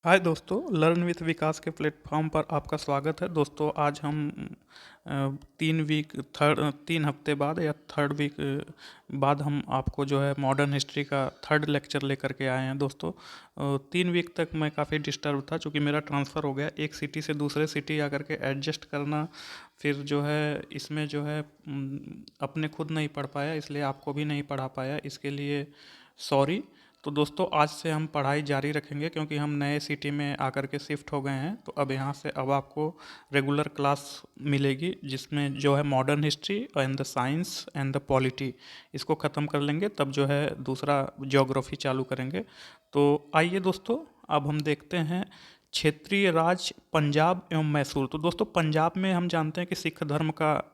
हाय दोस्तों, learn with विकास के platform पर आपका स्वागत है। दोस्तों आज हम 3 हफ्ते बाद या थर्ड वीक बाद हम आपको जो है मॉडर्न हिस्ट्री का थर्ड लेक्चर लेकर के आए हैं। दोस्तों 3 वीक तक मैं काफ़ी डिस्टर्ब था, क्योंकि मेरा ट्रांसफ़र हो गया एक सिटी से दूसरे सिटी आकर के एडजस्ट करना, फिर जो है इसमें जो है अपने खुद नहीं पढ़ पाया, इसलिए आपको भी नहीं पढ़ा पाया, इसके लिए सॉरी। तो दोस्तों आज से हम पढ़ाई जारी रखेंगे, क्योंकि हम नए सिटी में आकर के शिफ्ट हो गए हैं। तो अब यहाँ से अब आपको रेगुलर क्लास मिलेगी, जिसमें जो है modern history and the science and the polity, इसको ख़त्म कर लेंगे, तब जो है दूसरा ज्योग्राफी चालू करेंगे। तो आइए दोस्तों, अब हम देखते हैं क्षेत्रीय राज पंजाब एवं मैसूर। तो दोस्तों पंजाब में हम जानते हैं कि सिख धर्म का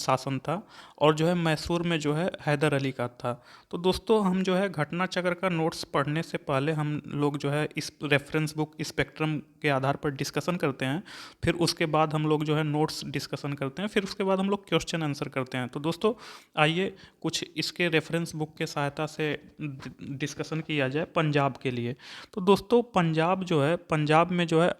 शासन था, और जो है मैसूर में जो है हैदर अली का था। तो दोस्तों हम जो है घटना चक्र का नोट्स पढ़ने से पहले हम लोग जो है इस रेफरेंस बुक स्पेक्ट्रम के आधार पर डिस्कशन करते हैं, फिर उसके बाद हम लोग जो है नोट्स डिस्कशन करते हैं, फिर उसके बाद हम लोग क्वेश्चन आंसर करते हैं। तो दोस्तों आइए कुछ इसके रेफरेंस बुक के सहायता से डिस्कशन किया जाए पंजाब के लिए। तो दोस्तों पंजाब जो है, पंजाब में जो है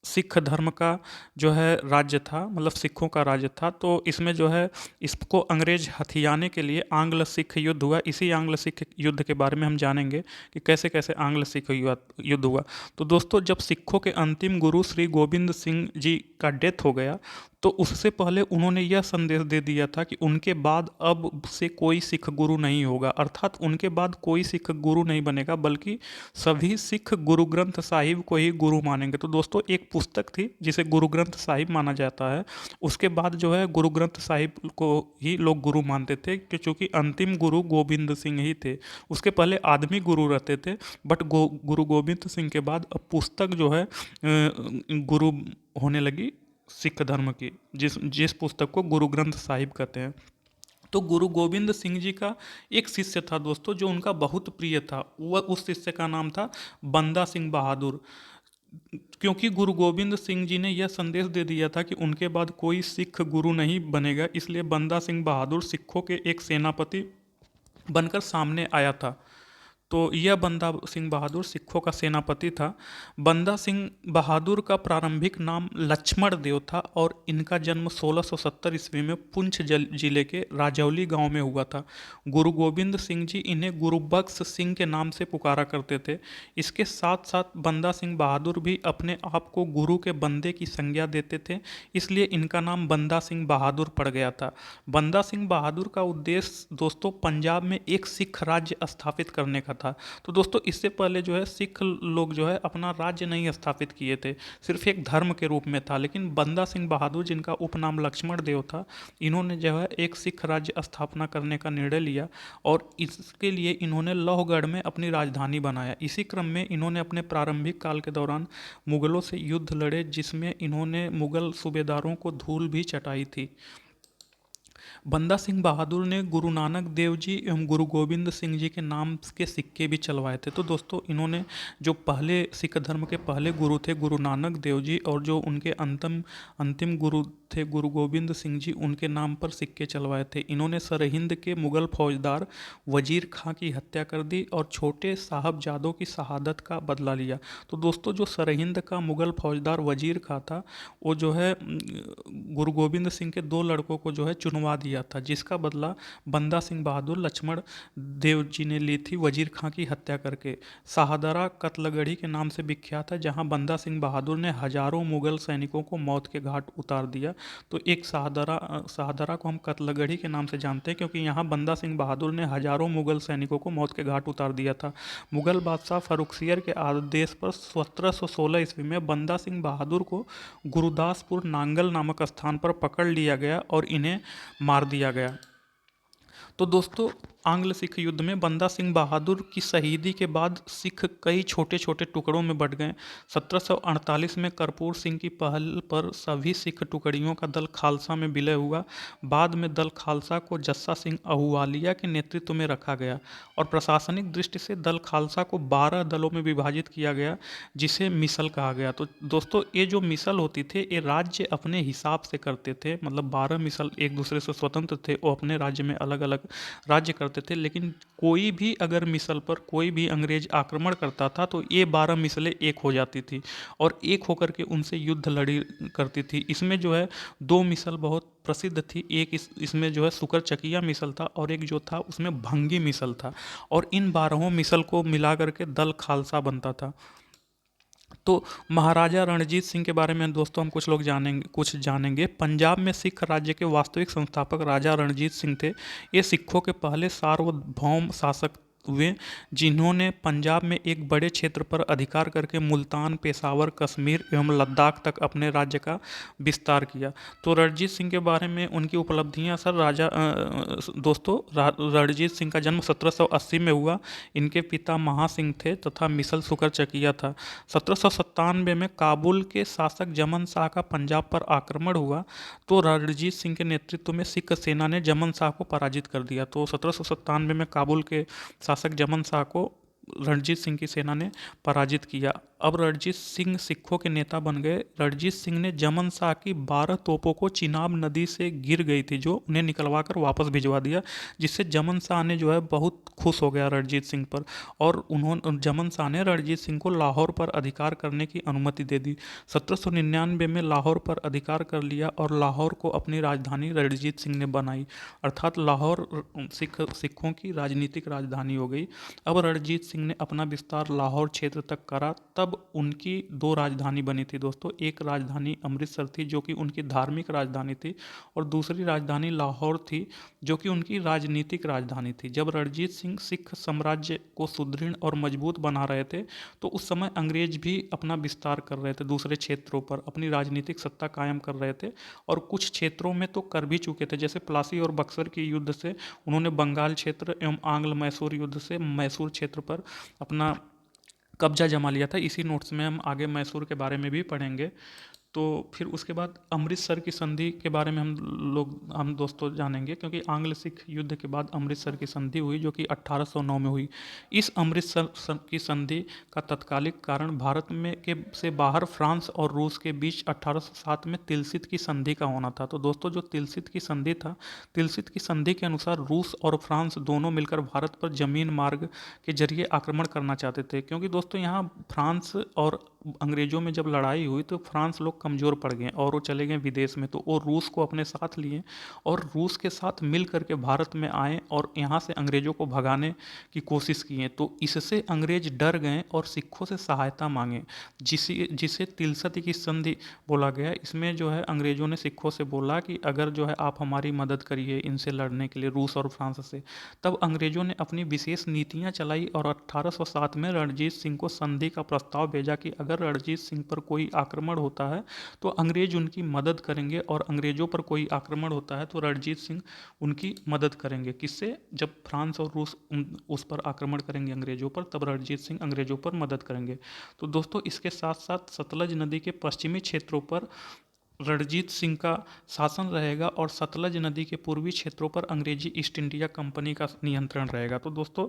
सिख धर्म का जो है राज्य था, मतलब सिखों का राज्य था। तो इसमें जो है इसको अंग्रेज हथियाने के लिए आंग्ल सिख युद्ध हुआ। इसी आंग्ल सिख युद्ध के बारे में हम जानेंगे कि कैसे कैसे आंग्ल सिख युद्ध हुआ। तो दोस्तों जब सिखों के अंतिम गुरु श्री गोविंद सिंह जी का डेथ हो गया, तो उससे पहले उन्होंने यह संदेश दे दिया था कि उनके बाद अब से कोई सिख गुरु नहीं होगा, अर्थात उनके बाद कोई सिख गुरु नहीं बनेगा, बल्कि सभी सिख गुरु ग्रंथ साहिब को ही गुरु मानेंगे। तो दोस्तों एक पुस्तक थी जिसे गुरु ग्रंथ साहिब माना जाता है, उसके बाद जो है गुरु ग्रंथ साहिब को ही लोग गुरु मानते थे, क्योंकि अंतिम गुरु गोविंद सिंह ही थे। उसके पहले आदमी गुरु रहते थे, बट गुरु गोविंद सिंह के बाद अब पुस्तक जो है गुरु होने लगी सिख धर्म की, जिस जिस पुस्तक को गुरु ग्रंथ साहिब कहते हैं। तो गुरु गोविंद सिंह जी का एक शिष्य था दोस्तों, जो उनका बहुत प्रिय था। वह उस शिष्य का नाम था बंदा सिंह बहादुर। क्योंकि गुरु गोविंद सिंह जी ने यह संदेश दे दिया था कि उनके बाद कोई सिख गुरु नहीं बनेगा, इसलिए बंदा सिंह बहादुर सिखों के एक सेनापति बनकर सामने आया था। तो यह बंदा सिंह बहादुर सिखों का सेनापति था। बंदा सिंह बहादुर का प्रारंभिक नाम लक्ष्मण देव था, और इनका जन्म 1670 ईस्वी में पुंछ जिले के राजौली गांव में हुआ था। गुरु गोविंद सिंह जी इन्हें गुरु बख्श सिंह के नाम से पुकारा करते थे। इसके साथ साथ बंदा सिंह बहादुर भी अपने आप को गुरु के बंदे की संज्ञा देते थे, इसलिए इनका नाम बंदा सिंह बहादुर पड़ गया था। बंदा सिंह बहादुर का उद्देश्य दोस्तों पंजाब में एक सिख राज्य स्थापित करने का था। तो दोस्तों इससे पहले जो है सिख लोग जो है अपना राज्य नहीं स्थापित किए थे, सिर्फ एक धर्म के रूप में था। लेकिन बंदा सिंह बहादुर, जिनका उपनाम लक्ष्मण देव था, इन्होंने जो है एक सिख राज्य स्थापना करने का निर्णय लिया, और इसके लिए इन्होंने लौहगढ़ में अपनी राजधानी बनाया। इसी क्रम में इन्होंने अपने प्रारंभिक काल के दौरान मुगलों से युद्ध लड़े, जिसमें इन्होंने मुगल सूबेदारों को धूल भी चटाई थी। बंदा सिंह बहादुर ने गुरु नानक देव जी एवं गुरु गोविंद सिंह जी के नाम के सिक्के भी चलवाए थे। तो दोस्तों इन्होंने जो पहले सिख धर्म के पहले गुरु थे गुरु नानक देव जी, और जो उनके अंतिम अंतिम गुरु थे गुरु गोविंद सिंह जी, उनके नाम पर सिक्के चलवाए थे। इन्होंने सरहिंद के मुगल फौजदार वजीर खां की हत्या कर दी, और छोटे साहबजादों की शहादत का बदला लिया। तो दोस्तों जो सरहिंद का मुगल फौजदार वजीर खां था, वो जो है गुरु गोविंद सिंह के 2 लड़कों को जो है चुनवा दिया था, जिसका बदला बंदा सिंह बहादुर लक्ष्मण देव जी ने ली थी वजीर खां की हत्या करके। शाहदरा कत्लगढ़ी के नाम से विख्यात है, जहां बंदा सिंह बहादुर ने हजारों मुगल सैनिकों को मौत के घाट उतार दिया। तो एक शाहदरा को हम कत्लगढ़ी के नाम से जानते हैं, क्योंकि यहाँ बंदा सिंह बहादुर ने हजारों मुगल सैनिकों को मौत के घाट उतार दिया था। मुगल बादशाह फरुखसियर के आदेश पर 1716 ईस्वी में बंदा सिंह बहादुर को गुरुदासपुर नांगल नामक स्थान पर पकड़ लिया गया, और इन्हें मार दिया गया। तो दोस्तों आंग्ल सिख युद्ध में बंदा सिंह बहादुर की शहीदी के बाद सिख कई छोटे छोटे टुकड़ों में बंट गए। 1748 में कर्पूर सिंह की पहल पर सभी सिख टुकड़ियों का दल खालसा में विलय हुआ। बाद में दल खालसा को जस्सा सिंह अहूवालिया के नेतृत्व में रखा गया, और प्रशासनिक दृष्टि से दल खालसा को 12 दलों में विभाजित किया गया, जिसे मिसल कहा गया। तो दोस्तों ये जो मिसल होती थे, ये राज्य अपने हिसाब से करते थे, मतलब 12 मिसल एक दूसरे से स्वतंत्र थे, वो अपने राज्य में अलग अलग तक राज्य करते थे, लेकिन कोई भी अगर मिसल पर कोई भी अंग्रेज आक्रमण करता था तो ये 12 मिसलें एक हो जाती थी और एक होकर के उनसे युद्ध लड़ी करती थी। इसमें जो है 2 मिसल बहुत प्रसिद्ध थी। एक इसमें जो है सुकरचकिया मिसल था और एक जो था उसमें भंगी मिसल था, और इन 12 मिसल को मिला करके दल खालसा बनता था। तो महाराजा रणजीत सिंह के बारे में दोस्तों हम कुछ जानेंगे। पंजाब में सिख राज्य के वास्तविक संस्थापक राजा रणजीत सिंह थे। ये सिखों के पहले सार्वभौम शासक हुए जिन्होंने पंजाब में एक बड़े क्षेत्र पर अधिकार करके मुल्तान, पेशावर, कश्मीर एवं लद्दाख तक अपने राज्य का विस्तार किया। तो रणजीत सिंह के बारे में उनकी उपलब्धियां सर दोस्तों रणजीत सिंह का जन्म 1780 में हुआ। इनके पिता महासिंह थे तथा मिसल सुकरचकिया था। 1797 में काबुल के शासक जमन शाह का पंजाब पर आक्रमण हुआ तो रणजीत सिंह के नेतृत्व में सिख सेना ने जमन शाह को पराजित कर दिया। तो 1797 में काबुल के शासक जमन शाह को रणजीत सिंह की सेना ने पराजित किया। अब रणजीत सिंह सिखों के नेता बन गए। रणजीत सिंह ने जमन शाह की 12 तोपों को चिनाब नदी से गिर गई थी जो उन्हें निकलवा कर वापस भिजवा दिया, जिससे जमन शाह ने जो है बहुत खुश हो गया रणजीत सिंह पर, और उन्होंने जमन शाह ने रणजीत सिंह को लाहौर पर अधिकार करने की अनुमति दे दी। 1799 में लाहौर पर अधिकार कर लिया और लाहौर को अपनी राजधानी रणजीत सिंह ने बनाई, अर्थात लाहौर सिखों की राजनीतिक राजधानी हो गई। अब रणजीत सिंह ने अपना विस्तार लाहौर क्षेत्र तक करा। तब उनकी 2 राजधानी बनी थी दोस्तों। एक राजधानी अमृतसर थी जो कि उनकी धार्मिक राजधानी थी, और दूसरी राजधानी लाहौर थी जो कि उनकी राजनीतिक राजधानी थी। जब रणजीत सिंह सिख साम्राज्य को सुदृढ़ और मजबूत बना रहे थे तो उस समय अंग्रेज भी अपना विस्तार कर रहे थे, दूसरे क्षेत्रों पर अपनी राजनीतिक सत्ता कायम कर रहे थे, और कुछ क्षेत्रों में तो कर भी चुके थे। जैसे प्लासी और बक्सर के युद्ध से उन्होंने बंगाल क्षेत्र एवं आंग्ल मैसूर युद्ध से मैसूर क्षेत्र पर अपना कब्जा जमा लिया था। इसी नोट्स में हम आगे मैसूर के बारे में भी पढ़ेंगे। तो फिर उसके बाद अमृतसर की संधि के बारे में हम दोस्तों जानेंगे, क्योंकि आंग्ल सिख युद्ध के बाद अमृतसर की संधि हुई जो कि 1809 में हुई। इस अमृतसर की संधि का तत्कालिक कारण भारत में से बाहर फ्रांस और रूस के बीच 1807 में तिलसित की संधि का होना था। तो दोस्तों जो तिलसित की संधि था, तिलसित की संधि के अनुसार रूस और फ्रांस दोनों मिलकर भारत पर जमीन मार्ग के जरिए आक्रमण करना चाहते थे, क्योंकि दोस्तों यहाँ फ्रांस और अंग्रेजों में जब लड़ाई हुई तो फ्रांस लोग कमज़ोर पड़ गए और वो चले गए विदेश में, तो वो रूस को अपने साथ लिए और रूस के साथ मिल करके भारत में आए और यहाँ से अंग्रेजों को भगाने की कोशिश किए। तो इससे अंग्रेज डर गए और सिखों से सहायता मांगे, जिसे तिलसत की संधि बोला गया। इसमें जो है अंग्रेजों ने सिखों से बोला कि अगर जो है आप हमारी मदद करिए इनसे लड़ने के लिए, रूस और फ्रांस से। तब अंग्रेजों ने अपनी विशेष नीतियाँ चलाई और 1807 में रणजीत सिंह को संधि का प्रस्ताव भेजा कि अगर रणजीत सिंह पर कोई आक्रमण होता है तो अंग्रेज उनकी मदद करेंगे, और अंग्रेजों पर कोई आक्रमण होता है तो रणजीत सिंह उनकी मदद करेंगे। किससे? जब फ्रांस और रूस उस पर आक्रमण करेंगे अंग्रेजों पर, तब रणजीत सिंह अंग्रेजों पर मदद करेंगे। तो दोस्तों इसके साथ साथ सतलज नदी के पश्चिमी क्षेत्रों पर रणजीत सिंह का शासन रहेगा और सतलज नदी के पूर्वी क्षेत्रों पर अंग्रेजी ईस्ट इंडिया कंपनी का नियंत्रण रहेगा। तो दोस्तों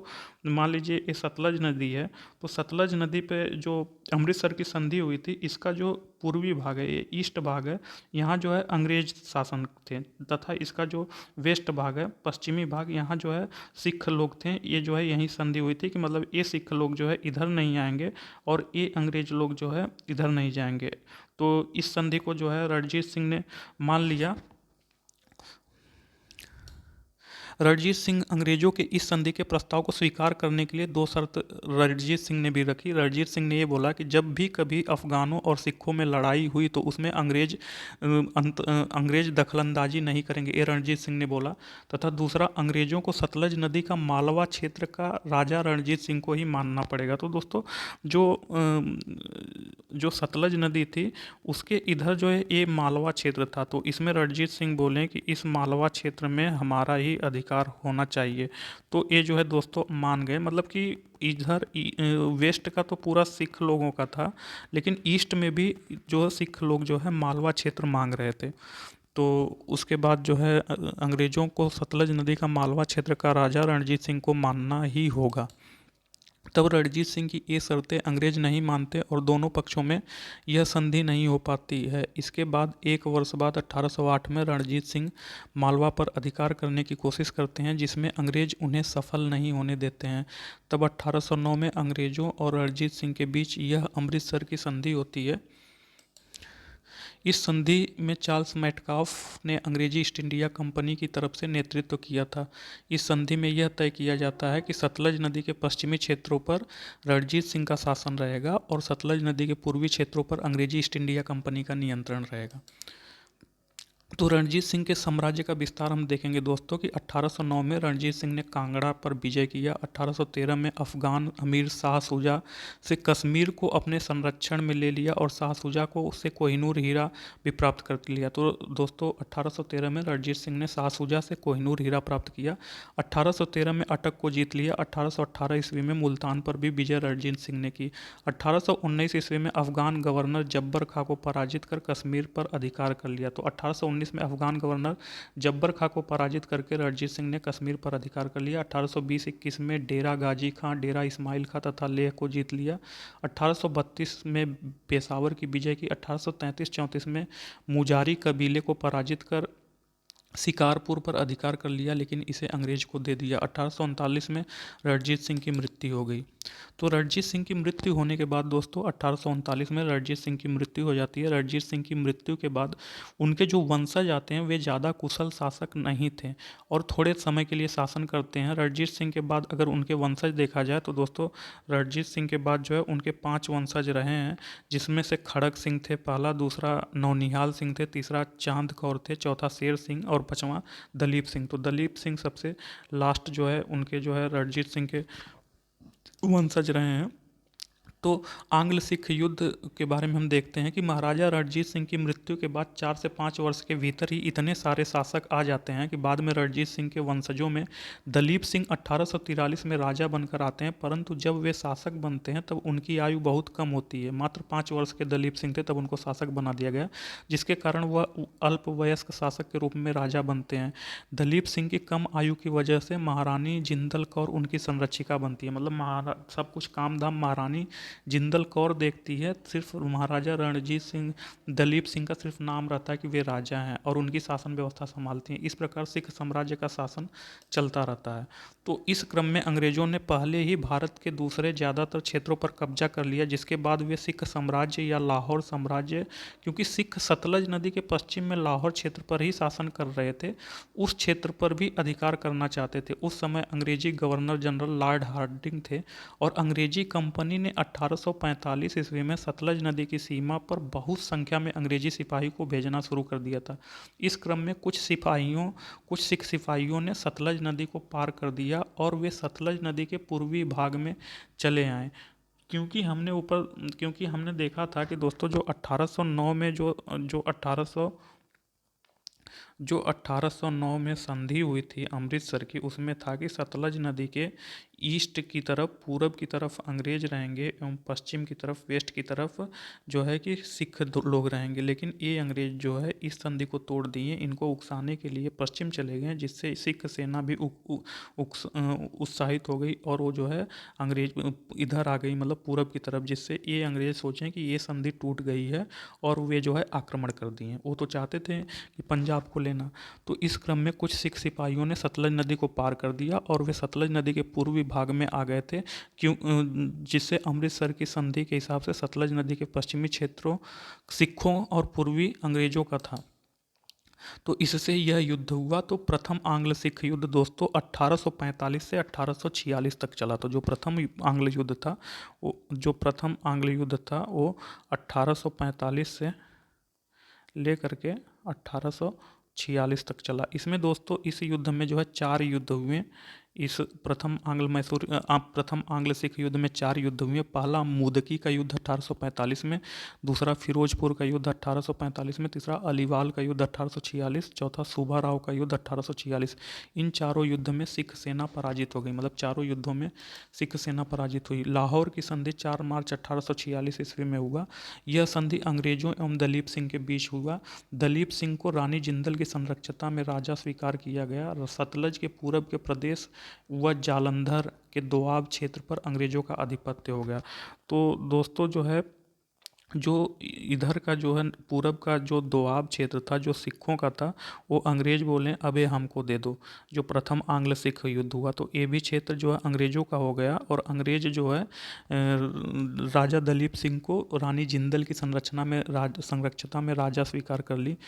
मान लीजिए ये सतलज नदी है, तो सतलज नदी पे जो अमृतसर की संधि हुई थी, इसका जो पूर्वी भाग है, ये ईस्ट भाग है, यहाँ जो है अंग्रेज शासन थे, तथा इसका जो वेस्ट भाग है, पश्चिमी भाग, यहाँ जो है सिख लोग थे। ये जो है यहीं संधि हुई थी कि मतलब ये सिख लोग जो है इधर नहीं आएंगे और ये अंग्रेज लोग जो है इधर नहीं जाएंगे। तो इस संधि को जो है रणजीत सिंह ने मान लिया। रणजीत सिंह अंग्रेजों के इस संधि के प्रस्ताव को स्वीकार करने के लिए 2 शर्त रणजीत सिंह ने भी रखी। रणजीत सिंह ने ये बोला कि जब भी कभी अफगानों और सिखों में लड़ाई हुई तो उसमें अंग्रेज दखलंदाजी नहीं करेंगे, ये रणजीत सिंह ने बोला। तथा दूसरा, अंग्रेजों को सतलज नदी का मालवा क्षेत्र का राजा रणजीत सिंह को ही मानना पड़ेगा। तो दोस्तों जो सतलज नदी थी उसके इधर जो है ये मालवा क्षेत्र था, तो इसमें रणजीत सिंह बोले कि इस मालवा क्षेत्र में हमारा ही अधिकार होना चाहिए। तो ये जो है दोस्तों मान गए, मतलब कि इधर वेस्ट का तो पूरा सिख लोगों का था, लेकिन ईस्ट में भी जो सिख लोग जो है मालवा क्षेत्र मांग रहे थे। तो उसके बाद जो है अंग्रेजों को सतलज नदी का मालवा क्षेत्र का राजा रणजीत सिंह को मानना ही होगा। तब रणजीत सिंह की ये शर्तें अंग्रेज नहीं मानते और दोनों पक्षों में यह संधि नहीं हो पाती है। इसके बाद एक वर्ष बाद 1808 में रणजीत सिंह मालवा पर अधिकार करने की कोशिश करते हैं, जिसमें अंग्रेज उन्हें सफल नहीं होने देते हैं। तब 1809 में अंग्रेजों और रणजीत सिंह के बीच यह अमृतसर की संधि होती है। इस संधि में चार्ल्स मैटकाफ ने अंग्रेजी ईस्ट इंडिया कंपनी की तरफ से नेतृत्व किया था। इस संधि में यह तय किया जाता है कि सतलज नदी के पश्चिमी क्षेत्रों पर रणजीत सिंह का शासन रहेगा और सतलज नदी के पूर्वी क्षेत्रों पर अंग्रेजी ईस्ट इंडिया कंपनी का नियंत्रण रहेगा। तो रणजीत सिंह के साम्राज्य का विस्तार हम देखेंगे दोस्तों कि 1809 में रणजीत सिंह ने कांगड़ा पर विजय किया। 1813 में अफगान अमीर शाह शुजा से कश्मीर को अपने संरक्षण में ले लिया और शाह शुजा को उससे कोहिनूर हीरा भी प्राप्त कर लिया। तो दोस्तों 1813 में रणजीत सिंह ने शाह शुजा से कोहिनूर हीरा प्राप्त किया। 1813 में अटक को जीत लिया। 1818 ईस्वी में मुल्तान पर भी विजय रणजीत सिंह ने की। 1819 ईस्वी में अफगान गवर्नर जब्बर खां को पराजित कर कश्मीर पर अधिकार कर लिया। तो 1819 में अफगान गवर्नर जब्बर खां को पराजित करके रणजीत सिंह ने कश्मीर पर अधिकार कर लिया। 1820-21 में डेरा गाजी खां, डेरा इस्माइल खां तथा लेह को जीत लिया। 1832 में पेशावर की विजय की। 1833-34 में मुजारी कबीले को पराजित कर शिकारपुर पर अधिकार कर लिया, लेकिन इसे अंग्रेज को दे दिया। 1839 में रणजीत सिंह की मृत्यु हो गई। तो रणजीत सिंह की मृत्यु होने के बाद दोस्तों 1839 में रणजीत सिंह की मृत्यु हो जाती है। रणजीत सिंह की मृत्यु के बाद उनके जो वंशज आते हैं वे ज़्यादा कुशल शासक नहीं थे और थोड़े समय के लिए शासन करते हैं। रणजीत सिंह के बाद अगर उनके वंशज देखा जाए तो दोस्तों रणजीत सिंह के बाद जो है उनके 5 वंशज रहे हैं, जिसमें से खड़ग सिंह थे पहला, दूसरा नौनिहाल सिंह थे, तीसरा चांद कौर थे, चौथा शेर सिंह और 5वां दलीप सिंह। तो दलीप सिंह सबसे लास्ट जो है उनके जो है रणजीत सिंह के वंशज रहे हैं। तो आंग्ल सिख युद्ध के बारे में हम देखते हैं कि महाराजा रणजीत सिंह की मृत्यु के बाद 4 से 5 वर्ष के भीतर ही इतने सारे शासक आ जाते हैं कि बाद में रणजीत सिंह के वंशजों में दलीप सिंह 1843 में राजा बनकर आते हैं, परंतु जब वे शासक बनते हैं तब उनकी आयु बहुत कम होती है। मात्र 5 वर्ष के दलीप सिंह थे तब उनको शासक बना दिया गया, जिसके कारण वह अल्पवयस्क शासक के रूप में राजा बनते हैं। दलीप सिंह की कम आयु की वजह से महारानी जिंदल कौर उनकी संरक्षिका बनती है। मतलब सब कुछ काम धाम महारानी जिंदल कौर देखती है, सिर्फ महाराजा रणजीत सिंह दलीप सिंह का सिर्फ नाम रहता है कि वे राजा हैं और उनकी शासन व्यवस्था संभालती हैं। इस प्रकार सिख साम्राज्य का शासन चलता रहता है। तो इस क्रम में अंग्रेजों ने पहले ही भारत के दूसरे ज़्यादातर क्षेत्रों पर कब्जा कर लिया, जिसके बाद वे सिख साम्राज्य या लाहौर साम्राज्य, क्योंकि सिख सतलज नदी के पश्चिम में लाहौर क्षेत्र पर ही शासन कर रहे थे, उस क्षेत्र पर भी अधिकार करना चाहते थे। उस समय अंग्रेजी गवर्नर जनरल लॉर्ड हार्डिंग थे और अंग्रेजी कंपनी ने 1845 ईस्वी में सतलज नदी की सीमा पर बहुत संख्या में अंग्रेजी सिपाही को भेजना शुरू कर दिया था। इस क्रम में कुछ सिख सिपाहियों ने सतलज नदी को पार कर दिया और वे सतलज नदी के पूर्वी भाग में चले आए। क्योंकि हमने देखा था कि दोस्तों जो 1809 में जो 1809 में संधि हुई थी अमृतसर की, उसमें था कि सतलज नदी के ईस्ट की तरफ, पूरब की तरफ अंग्रेज रहेंगे एवं पश्चिम की तरफ, वेस्ट की तरफ जो है कि सिख लोग रहेंगे। लेकिन ये अंग्रेज जो है इस संधि को तोड़ दिए, इनको उकसाने के लिए पश्चिम चले गए, जिससे सिख सेना भी उत्साहित हो गई और वो जो है अंग्रेज इधर आ गई, मतलब पूरब की तरफ, जिससे ये अंग्रेज सोचें कि ये संधि टूट गई है और वे जो है आक्रमण कर दिए। वो तो चाहते थे कि पंजाब को लेना। तो इस क्रम में कुछ सिख सिपाहियों ने सतलज नदी को पार कर दिया और वे सतलज नदी के पूर्वी भाग में आ गए थे, जिससे अमृतसर की संधि के हिसाब से सतलज नदी के पश्चिमी क्षेत्रों सिखों और पूर्वी अंग्रेजों का था। तो इससे यह युद्ध हुआ। तो प्रथम आंग्ल सिख युद्ध दोस्तों 1845 से 1846 तक चला। तो जो प्रथम आंग्ल युद्ध था वो 1845 से लेकर के 1846 तक चला। इसमें दोस्तों इस युद्ध में जो है 4 युद्ध हुए। इस प्रथम आंग्ल सिख युद्ध में 4 युद्ध हुए। पहला मुदकी का युद्ध 1845 में, दूसरा फिरोजपुर का युद्ध 1845 में, तीसरा अलीवाल का युद्ध 1846, चौथा सूबा राव का युद्ध 1846। इन चारों युद्ध में सिख सेना पराजित हो गई, मतलब चारों युद्धों में सिख सेना पराजित हुई। लाहौर की संधि 4 मार्च 1846 ईस्वी में हुआ। यह संधि अंग्रेजों एवं दलीप सिंह के बीच हुआ। दलीप सिंह को रानी जिंदल की संरक्षता में राजा स्वीकार किया गया। सतलज के पूरब के प्रदेश वह जालंधर के दोआब क्षेत्र पर अंग्रेज़ों का आधिपत्य हो गया। तो दोस्तों जो है, जो इधर का जो है पूरब का जो दोआब क्षेत्र था जो सिखों का था, वो अंग्रेज बोले अबे हमको दे दो। जो प्रथम आंग्ल सिख युद्ध हुआ तो ये भी क्षेत्र जो है अंग्रेजों का हो गया, और अंग्रेज जो है राजा दलीप सिंह को रानी जिंदल की संरक्षता में राजा स्वीकार कर ली।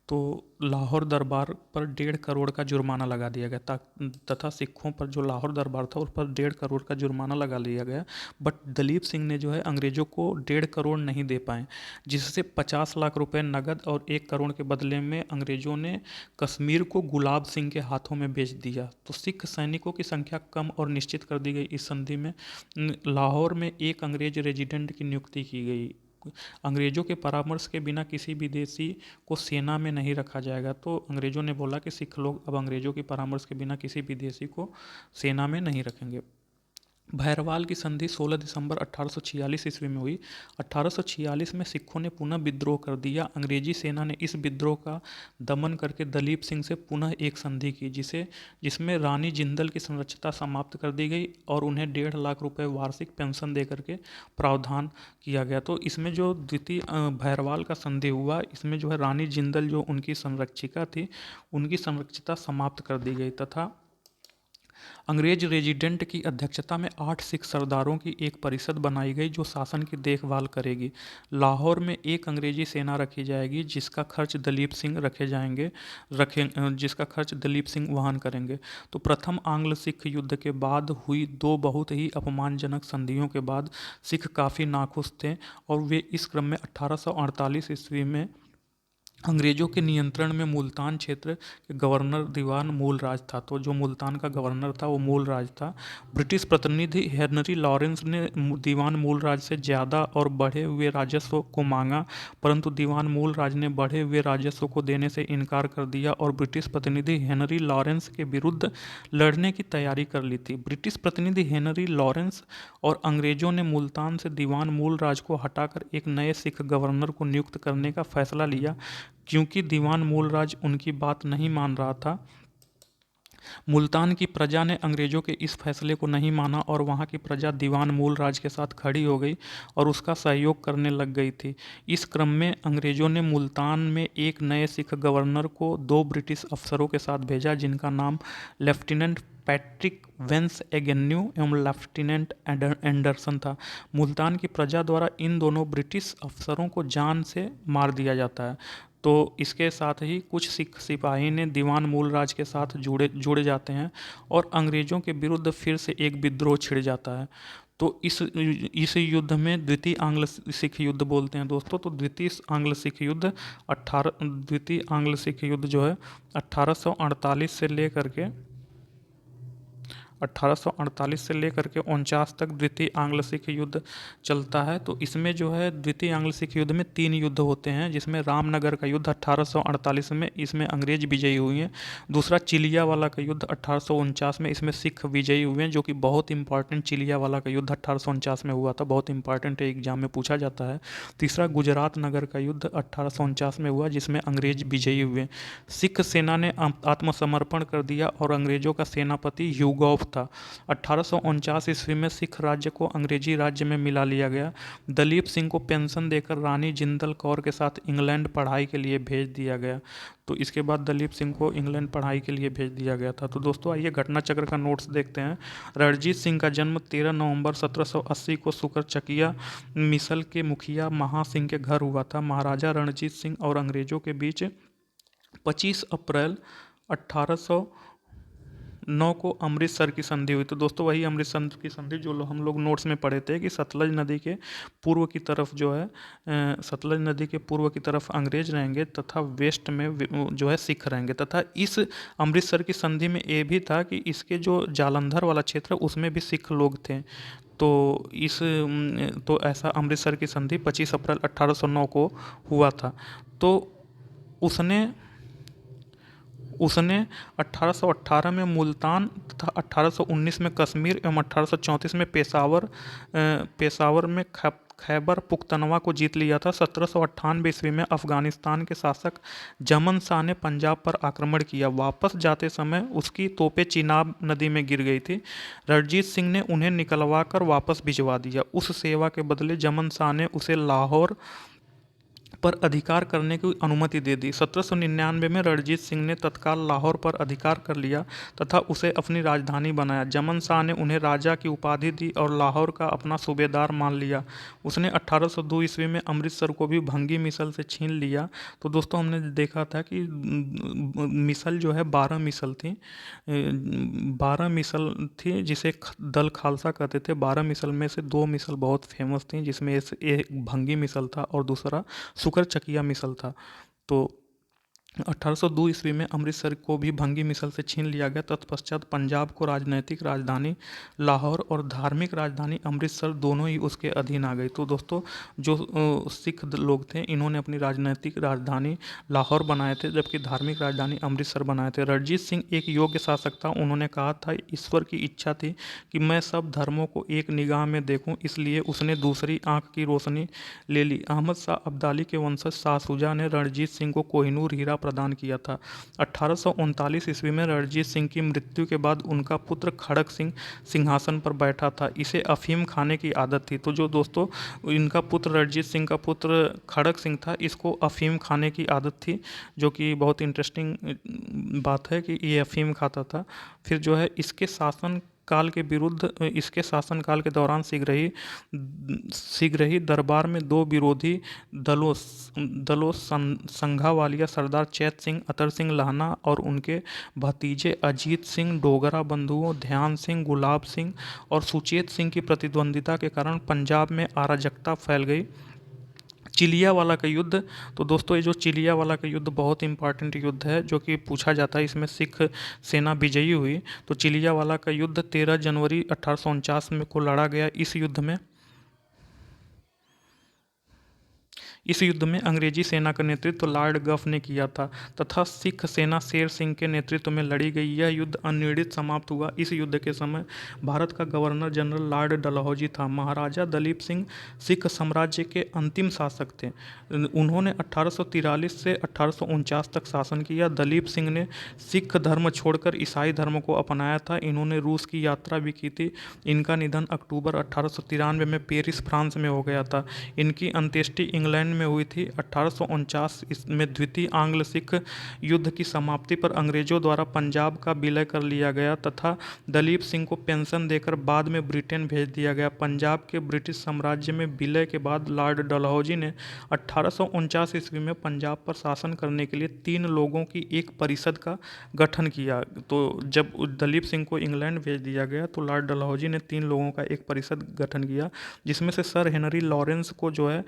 तो लाहौर दरबार पर 1.5 करोड़ का जुर्माना लगा दिया गया तथा सिखों पर जो लाहौर दरबार था उस पर 1.5 करोड़ का जुर्माना लगा लिया गया। बट दलीप सिंह ने जो है अंग्रेजों को 1.5 करोड़ नहीं दे पाए, जिससे 50 लाख रुपए नगद और 1 करोड़ के बदले में अंग्रेजों ने कश्मीर को गुलाब सिंह के हाथों में बेच दिया। तो सिख सैनिकों की संख्या कम और निश्चित कर दी गई। इस संधि में लाहौर में एक अंग्रेज रेजिडेंट की नियुक्ति की गई। अंग्रेजों के परामर्श के बिना किसी विदेशी को सेना में नहीं रखा जाएगा। तो अंग्रेजों ने बोला कि सिख लोग अब अंग्रेजों के परामर्श के बिना किसी विदेशी को सेना में नहीं रखेंगे। भैरवाल की संधि 16 दिसंबर 1846 ईस्वी में हुई। 1846 में सिखों ने पुनः विद्रोह कर दिया। अंग्रेजी सेना ने इस विद्रोह का दमन करके दलीप सिंह से पुनः एक संधि की, जिसमें रानी जिंदल की संरक्षता समाप्त कर दी गई और उन्हें 1.5 लाख रुपए वार्षिक पेंशन दे करके प्रावधान किया गया। तो इसमें जो द्वितीय भैरवाल का संधि हुआ, इसमें जो है रानी जिंदल जो उनकी संरक्षिका थी, उनकी संरक्षिता समाप्त कर दी गई तथा अंग्रेज रेजिडेंट की अध्यक्षता में 8 सिख सरदारों की एक परिषद बनाई गई जो शासन की देखभाल करेगी। लाहौर में एक अंग्रेजी सेना रखी जाएगी जिसका खर्च दलीप सिंह जिसका खर्च दलीप सिंह वहन करेंगे। तो प्रथम आंग्ल सिख युद्ध के बाद हुई दो बहुत ही अपमानजनक संधियों के बाद सिख काफ़ी नाखुश थे, और वे इस क्रम में 1848 ईस्वी में अंग्रेजों के नियंत्रण में मुल्तान क्षेत्र के गवर्नर दीवान मूलराज था। तो जो मुल्तान का गवर्नर था वो मूलराज था। ब्रिटिश प्रतिनिधि हेनरी लॉरेंस ने दीवान मूलराज से ज़्यादा और बढ़े हुए राजस्व को मांगा, परंतु दीवान मूलराज ने बढ़े हुए राजस्व को देने से इनकार कर दिया और ब्रिटिश प्रतिनिधि हेनरी लॉरेंस के विरुद्ध लड़ने की तैयारी कर ली थी। ब्रिटिश प्रतिनिधि हेनरी लॉरेंस और अंग्रेजों ने मुल्तान से दीवान मूलराज को हटाकर एक नए सिख गवर्नर को नियुक्त करने का फैसला लिया। क्योंकि दीवान मूलराज उनकी बात नहीं मान रहा था, मुल्तान की प्रजा ने अंग्रेजों के इस फैसले को नहीं माना और वहां की प्रजा दीवान मूलराज के साथ खड़ी हो गई और उसका सहयोग करने लग गई थी। इस क्रम में अंग्रेजों ने मुल्तान में एक नए सिख गवर्नर को 2 ब्रिटिश अफसरों के साथ भेजा, जिनका नाम लेफ्टिनेंट पैट्रिक वेंस एगेन्यू एवं लेफ्टिनेंट एंडरसन था। मुल्तान की प्रजा द्वारा इन दोनों ब्रिटिश अफसरों को जान से मार दिया जाता है। तो इसके साथ ही कुछ सिख सिपाही ने दीवान मूलराज के साथ जुड़े जाते हैं और अंग्रेज़ों के विरुद्ध फिर से एक विद्रोह छिड़ जाता है। तो इस युद्ध में द्वितीय आंग्ल सिख युद्ध बोलते हैं दोस्तों। तो द्वितीय आंग्ल सिख युद्ध जो है 1848 से लेकर के 49 तक द्वितीय आंग्ल सिख युद्ध चलता है। तो इसमें जो है द्वितीय आंग्ल सिख युद्ध में 3 युद्ध होते हैं, जिसमें रामनगर का युद्ध 1848 में, इसमें अंग्रेज विजयी हुए हैं। दूसरा चिलियावाला का युद्ध 1849 में, इसमें सिख विजयी हुए हैं, जो कि बहुत इंपॉर्टेंट चिलियावाला का युद्ध 1849 में हुआ था, बहुत इंपॉर्टेंट है, एग्जाम में पूछा जाता है। तीसरा गुजरात नगर का युद्ध 1849 में हुआ, जिसमें अंग्रेज विजयी हुए। सिख सेना ने आत्मसमर्पण कर दिया और अंग्रेजों का सेनापति ह्यूगॉफ था। 1849 ईस्वी में सिख राज्य को अंग्रेजी राज्य में मिला लिया गया। दलीप सिंह को पेंशन देकर रानी जिंदल कौर के साथ इंग्लैंड पढ़ाई के लिए भेज दिया गया। तो इसके बाद दलीप सिंह को इंग्लैंड पढ़ाई के लिए भेज दिया गया था। तो दोस्तों आइए घटना चक्र का नोट्स देखते हैं। रणजीत सिंह का जन्म 13 नवंबर 1780 को सुकरचकिया मिसल के मुखिया महा सिंह के घर हुआ था। महाराजा रणजीत सिंह और अंग्रेजों के बीच 25 अप्रैल 1809 को अमृतसर की संधि हुई। तो दोस्तों वही अमृतसर की संधि जो हम लोग नोट्स में पढ़े थे कि सतलज नदी के पूर्व की तरफ जो है सतलज नदी के पूर्व की तरफ अंग्रेज रहेंगे तथा वेस्ट में जो है सिख रहेंगे। तथा इस अमृतसर की संधि में ये भी था कि इसके जो जालंधर वाला क्षेत्र उसमें भी सिख लोग थे। तो ऐसा अमृतसर की संधि 25 अप्रैल 1809 को हुआ था। तो उसने 1818 में मुल्तान तथा 1819 में कश्मीर एवं 1834 में पेशावर में खैबर पुख्तनवा को जीत लिया था। 1798 ईस्वी में अफगानिस्तान के शासक जमन शाह ने पंजाब पर आक्रमण किया। वापस जाते समय उसकी तोपें चिनाब नदी में गिर गई थी। रणजीत सिंह ने उन्हें निकलवा कर वापस भिजवा दिया। उस सेवा के बदले जमन शाह ने उसे लाहौर पर अधिकार करने की अनुमति दे दी। 1799 में रणजीत सिंह ने तत्काल लाहौर पर अधिकार कर लिया तथा उसे अपनी राजधानी बनाया। जमन शाह ने उन्हें राजा की उपाधि दी और लाहौर का अपना सूबेदार मान लिया। उसने 1802 ईस्वी में अमृतसर को भी भंगी मिसल से छीन लिया। तो दोस्तों हमने देखा था कि मिसल जो है 12 मिसल थी, 12 मिसल थी जिसे दल खालसा कहते थे। 12 मिसल में से 2 मिसल बहुत फेमस थी, जिसमें एक भंगी मिसल था और दूसरा शुकर चकिया मिसल था। तो 1802 ईस्वी में अमृतसर को भी भंगी मिसल से छीन लिया गया। तत्पश्चात पंजाब को राजनैतिक राजधानी लाहौर और धार्मिक राजधानी अमृतसर दोनों ही उसके अधीन आ गई। तो दोस्तों जो सिख लोग थे, इन्होंने अपनी राजनैतिक राजधानी लाहौर बनाए थे, जबकि धार्मिक राजधानी अमृतसर बनाए थे। रणजीत सिंह एक योग्य शासक था। उन्होंने कहा था ईश्वर की इच्छा थी कि मैं सब धर्मों को एक निगाह में देखूं, इसलिए उसने दूसरी आंख की रोशनी ले ली। अहमद शाह अब्दाली के वंशज शाह शुजा ने रणजीत सिंह को कोहिनूर हीरा प्रदान किया था। 1839 ईस्वी में रणजीत सिंह की मृत्यु के बाद उनका पुत्र खड़क सिंह सिंहासन पर बैठा था। इसे अफीम खाने की आदत थी। तो जो दोस्तों इनका पुत्र रणजीत सिंह का पुत्र खड़क सिंह था, इसको अफीम खाने की आदत थी, जो कि बहुत इंटरेस्टिंग बात है कि ये अफीम खाता था। फिर जो है इसके शासनकाल के दौरान शीघ्र ही दरबार में 2 विरोधी दलों संघावालिया सरदार चैत सिंह, अतर सिंह लाहना और उनके भतीजे अजीत सिंह, डोगरा बंधुओं ध्यान सिंह, गुलाब सिंह और सुचेत सिंह की प्रतिद्वंदिता के कारण पंजाब में अराजकता फैल गई। चिलियावाला का युद्ध, तो दोस्तों ये जो चिलियावाला का युद्ध बहुत इंपॉर्टेंट युद्ध है, जो कि पूछा जाता है। इसमें सिख सेना विजयी हुई। तो चिलियावाला का युद्ध 13 जनवरी 1849 में को लड़ा गया। इस युद्ध में अंग्रेजी सेना का नेतृत्व लॉर्ड गफ ने किया था तथा सिख सेना शेर सिंह के नेतृत्व में लड़ी गई। यह युद्ध अनिर्णित समाप्त हुआ। इस युद्ध के समय भारत का गवर्नर जनरल लॉर्ड डलहौजी था। महाराजा दलीप सिंह सिख साम्राज्य के अंतिम शासक थे। उन्होंने 1843 से 1849 तक शासन किया। दलीप सिंह ने सिख धर्म छोड़कर ईसाई धर्म को अपनाया था। इन्होंने रूस की यात्रा भी की थी। इनका निधन अक्टूबर 1893 में पेरिस फ्रांस में हो गया था। इनकी अंत्येष्टि इंग्लैंड में हुई थी। 1849 में द्वितीय आंग्ल सिख युद्ध की समाप्ति पर अंग्रेजों द्वारा पंजाब का विलय कर लिया गया तथा दलीप सिंह को पेंशन देकर बाद में ब्रिटेन भेज दिया गया। पंजाब के ब्रिटिश साम्राज्य में विलय के बाद लॉर्ड डलहौजी ने 1849 ईस्वी में पंजाब पर शासन करने के लिए 3 लोगों की एक परिषद का गठन किया। तो जब दलीप सिंह को इंग्लैंड भेज दिया गया तो लॉर्ड डलहौजी ने 3 लोगों का एक परिषद गठन किया, जिसमें से सर हेनरी लॉरेंस को जो है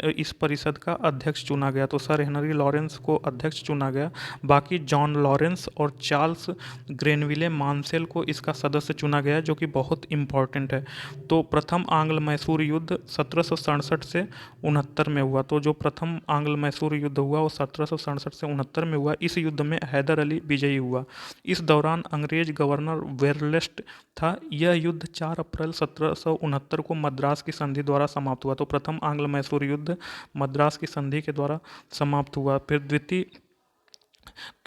इस परिषद का अध्यक्ष चुना गया। तो सर हेनरी लॉरेंस को अध्यक्ष चुना गया। बाकी जॉन लॉरेंस और चार्ल्स ग्रेनविले मानसेल को इसका सदस्य चुना गया, जो कि बहुत इंपॉर्टेंट है। तो प्रथम आंग्ल मैसूर युद्ध 1767 से 69 में हुआ। तो जो प्रथम आंग्ल मैसूर युद्ध हुआ वो 1767 से 69 में हुआ। इस युद्ध में हैदर अली विजयी हुआ। इस दौरान अंग्रेज गवर्नर वेरलेस्ट था। यह युद्ध 4 अप्रैल 1769 को मद्रास की संधि द्वारा समाप्त हुआ। तो प्रथम आंग्ल मैसूर युद्ध मद्रास की संधि के द्वारा समाप्त हुआ। फिर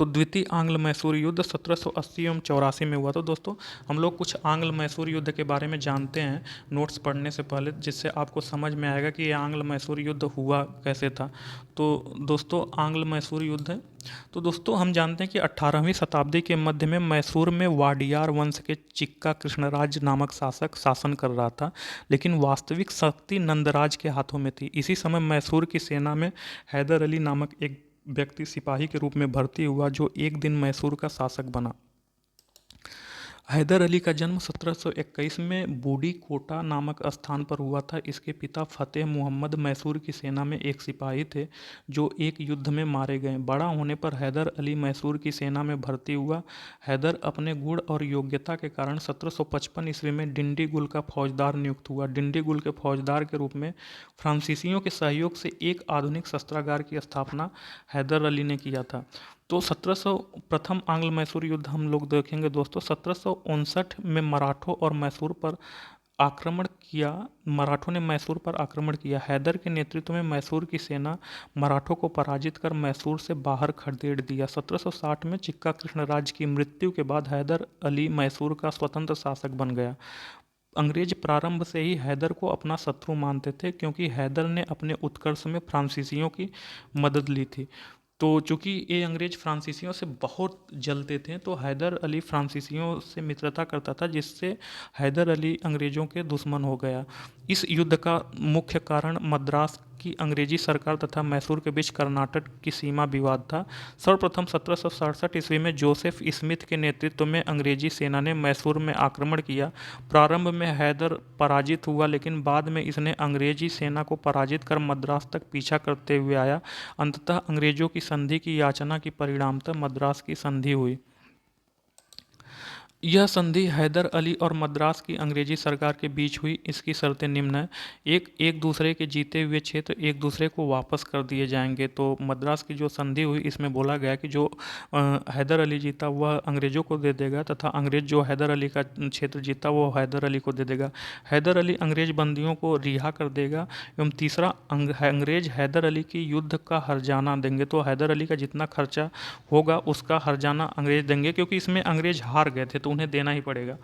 द्वितीय आंग्ल मैसूर युद्ध 1780 एवं 84 में हुआ। तो दोस्तों हम लोग कुछ आंग्ल मैसूर युद्ध के बारे में जानते हैं नोट्स पढ़ने से पहले, जिससे आपको समझ में आएगा कि ये आंग्ल मैसूर युद्ध हुआ कैसे था। तो दोस्तों आंग्ल मैसूर युद्ध है। तो दोस्तों हम जानते हैं कि 18वीं शताब्दी के मध्य में मैसूर में वाडियार वंश के चिक्का कृष्णराज नामक शासक शासन कर रहा था, लेकिन वास्तविक शक्ति नंदराज के हाथों में थी। इसी समय मैसूर की सेना में हैदर अली नामक एक व्यक्ति सिपाही के रूप में भर्ती हुआ, जो एक दिन मैसूर का शासक बना। हैदर अली का जन्म 1721 में बूढ़ी कोटा नामक स्थान पर हुआ था। इसके पिता फतेह मुहम्मद मैसूर की सेना में एक सिपाही थे, जो एक युद्ध में मारे गए। बड़ा होने पर हैदर अली मैसूर की सेना में भर्ती हुआ। हैदर अपने गुण और योग्यता के कारण 1755 ईस्वी में डिंडीगुल का फौजदार नियुक्त हुआ। डिंडीगुल के फौजदार के रूप में फ्रांसीसियों के सहयोग से एक आधुनिक शस्त्रागार की स्थापना हैदर अली ने किया था। तो 1700 प्रथम आंग्ल मैसूर युद्ध हम लोग देखेंगे दोस्तों। 1759 में मराठों और मैसूर पर आक्रमण किया। मराठों ने मैसूर पर आक्रमण किया। हैदर के नेतृत्व में मैसूर की सेना मराठों को पराजित कर मैसूर से बाहर खदेड़ दिया। 1760 में चिक्का कृष्णराज की मृत्यु के बाद हैदर अली मैसूर का स्वतंत्र शासक बन गया। अंग्रेज प्रारंभ से ही हैदर को अपना शत्रु मानते थे, क्योंकि हैदर ने अपने उत्कर्ष में फ्रांसीसियों की मदद ली थी। तो चूंकि ये अंग्रेज फ्रांसीसियों से बहुत जलते थे, तो हैदर अली फ्रांसीसियों से मित्रता करता था, जिससे हैदर अली अंग्रेजों के दुश्मन हो गया। इस युद्ध का मुख्य कारण मद्रास की अंग्रेजी सरकार तथा मैसूर के बीच कर्नाटक की सीमा विवाद था। सर्वप्रथम 1767 ईस्वी में जोसेफ स्मिथ के नेतृत्व में अंग्रेजी सेना ने मैसूर में आक्रमण किया। प्रारंभ में हैदर पराजित हुआ, लेकिन बाद में इसने अंग्रेजी सेना को पराजित कर मद्रास तक पीछा करते हुए आया। अंततः अंग्रेजों की संधि की याचना की परिणामतः मद्रास की संधि हुई। यह संधि हैदर अली और मद्रास की अंग्रेजी सरकार के बीच हुई। इसकी शर्तें निम्न हैं। एक दूसरे के जीते हुए क्षेत्र एक दूसरे को वापस कर दिए जाएंगे। तो मद्रास की जो संधि हुई, इसमें बोला गया कि जो हैदर अली जीता वह अंग्रेजों को दे देगा, तथा अंग्रेज जो हैदर अली का क्षेत्र जीता वो हैदर अली को दे देगा। हैदर अली अंग्रेज बंदियों को रिहा कर देगा। एवं तीसरा, अंग्रेज हैदर अली की युद्ध का हर्जाना देंगे। तो हैदर अली का जितना खर्चा होगा उसका हर्जाना अंग्रेज देंगे, क्योंकि इसमें अंग्रेज हार गए थे तो उन्हें देना ही पड़ेगा।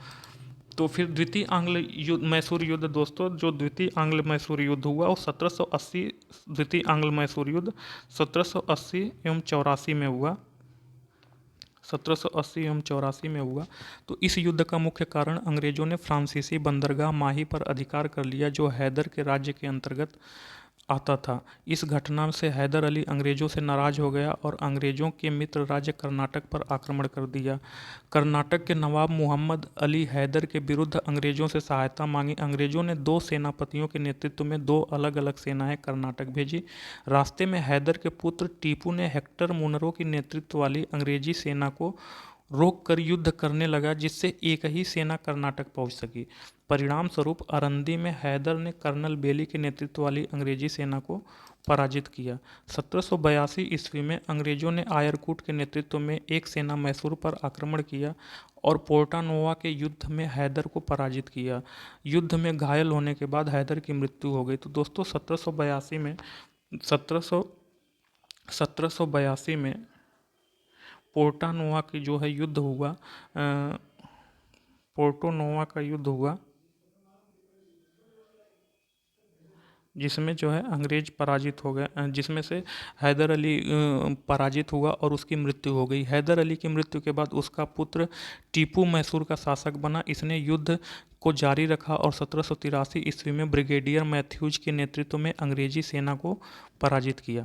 तो फिर द्वितीय आंग्ल युद्ध, मैसूर युद्ध दोस्तों, जो द्वितीय आंग्ल मैसूर युद्ध हुआ वो 1780, द्वितीय आंग्ल मैसूर युद्ध 1780 एवं 84 में हुआ। 1780 एवं 84 में हुआ। तो इस युद्ध का मुख्य कारण अंग्रेजों ने फ्रांसीसी बंदरगाह माही पर अधिकार कर लिया, जो हैदर के राज्य के अंतर्गत आता था। इस घटना से हैदर अली अंग्रेजों से नाराज हो गया और अंग्रेजों के मित्र राज्य कर्नाटक पर आक्रमण कर दिया। कर्नाटक के नवाब मुहम्मद अली हैदर के विरुद्ध अंग्रेजों से सहायता मांगी। अंग्रेजों ने दो सेनापतियों के नेतृत्व में दो अलग अलग सेनाएं कर्नाटक भेजी। रास्ते में हैदर के पुत्र टीपू ने हेक्टर मुनरो की नेतृत्व वाली अंग्रेजी सेना को रोक कर युद्ध करने लगा, जिससे एक ही सेना कर्नाटक पहुंच सकी। परिणाम स्वरूप अरंदी में हैदर ने कर्नल बेली के नेतृत्व वाली अंग्रेजी सेना को पराजित किया। 1782 ईस्वी में अंग्रेजों ने आयरकूट के नेतृत्व में एक सेना मैसूर पर आक्रमण किया और पोर्टानोवा के युद्ध में हैदर को पराजित किया। युद्ध में घायल होने के बाद हैदर की मृत्यु हो गई। तो दोस्तों 1782 में पोर्टानोवा की जो है युद्ध हुआ, पोर्टोनोवा का युद्ध हुआ, जिसमें जो है अंग्रेज पराजित हो गए, जिसमें से हैदर अली पराजित हुआ और उसकी मृत्यु हो गई। हैदर अली की मृत्यु के बाद उसका पुत्र टीपू मैसूर का शासक बना। इसने युद्ध को जारी रखा और 1783 ईस्वी में ब्रिगेडियर मैथ्यूज के नेतृत्व में अंग्रेजी सेना को पराजित किया।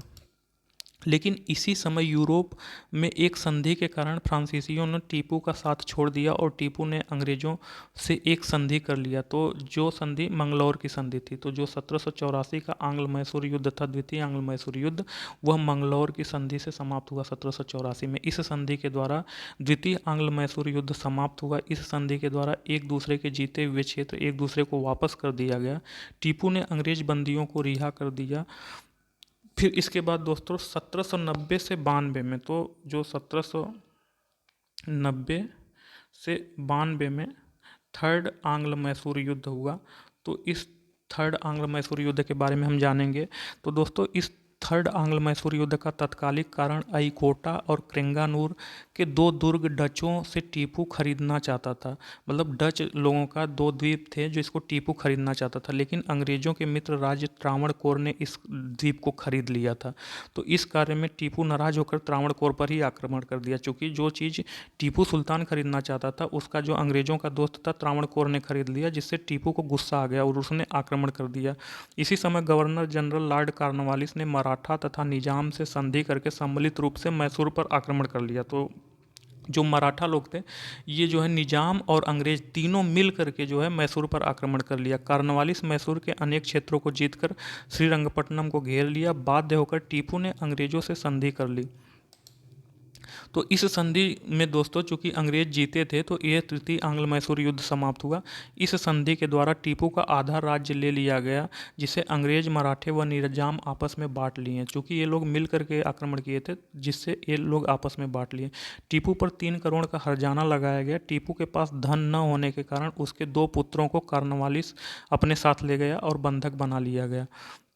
लेकिन इसी समय यूरोप में एक संधि के कारण फ्रांसीसियों ने टीपू का साथ छोड़ दिया और टीपू ने अंग्रेजों से एक संधि कर लिया। तो जो संधि मंगलौर की संधि थी। तो जो 1784 का आंग्ल मैसूर युद्ध था, द्वितीय आंग्ल मैसूर युद्ध, वह मंगलौर की संधि से समाप्त हुआ 1784 में। इस संधि के द्वारा द्वितीय आंग्ल मैसूर युद्ध समाप्त हुआ। इस संधि के द्वारा एक दूसरे के जीते हुए क्षेत्र एक दूसरे को वापस कर दिया गया। टीपू ने अंग्रेज बंदियों को रिहा कर दिया। फिर इसके बाद दोस्तों 1790 से 92 में, तो जो 1790 से 92 में थर्ड आंग्ल मैसूर युद्ध हुआ। तो इस थर्ड आंग्ल मैसूर युद्ध के बारे में हम जानेंगे। तो दोस्तों इस थर्ड आंग्ल मैसूर युद्ध का तत्कालिक कारण अइकोटा और क्रेंगानूर के दो दुर्ग डचों से टीपू खरीदना चाहता था। मतलब डच लोगों का दो द्वीप थे जो इसको टीपू खरीदना चाहता था, लेकिन अंग्रेजों के मित्र राज्य त्रावणकोर ने इस द्वीप को खरीद लिया था। तो इस कार्य में टीपू नाराज होकर त्रावणकोर पर ही आक्रमण कर दिया। चूँकि जो चीज़ टीपू सुल्तान खरीदना चाहता था उसका जो अंग्रेजों का दोस्त था त्रावणकोर ने खरीद लिया, जिससे टीपू को गुस्सा आ गया और उसने आक्रमण कर दिया। इसी समय गवर्नर जनरल लॉर्ड कॉर्नवालिस ने मराठा तथा निजाम से संधि करके सम्मिलित रूप से मैसूर पर आक्रमण कर लिया। तो जो मराठा लोग थे, ये जो है निजाम और अंग्रेज तीनों मिल करके जो है मैसूर पर आक्रमण कर लिया। कॉर्नवालिस मैसूर के अनेक क्षेत्रों को जीतकर श्रीरंगपट्टनम को घेर लिया। बाध्य होकर टीपू ने अंग्रेजों से संधि कर ली। तो इस संधि में दोस्तों चूंकि अंग्रेज जीते थे तो ये तृतीय आंग्ल मैसूर युद्ध समाप्त हुआ। इस संधि के द्वारा टीपू का आधा राज्य ले लिया गया, जिसे अंग्रेज, मराठे व निजाम आपस में बांट लिए। चूंकि ये लोग मिल करके आक्रमण किए थे, जिससे ये लोग आपस में बांट लिए। टीपू पर 3 करोड़ का हर्जाना लगाया गया। टीपू के पास धन न होने के कारण उसके 2 पुत्रों को कार्नवालिस अपने साथ ले गया और बंधक बना लिया गया।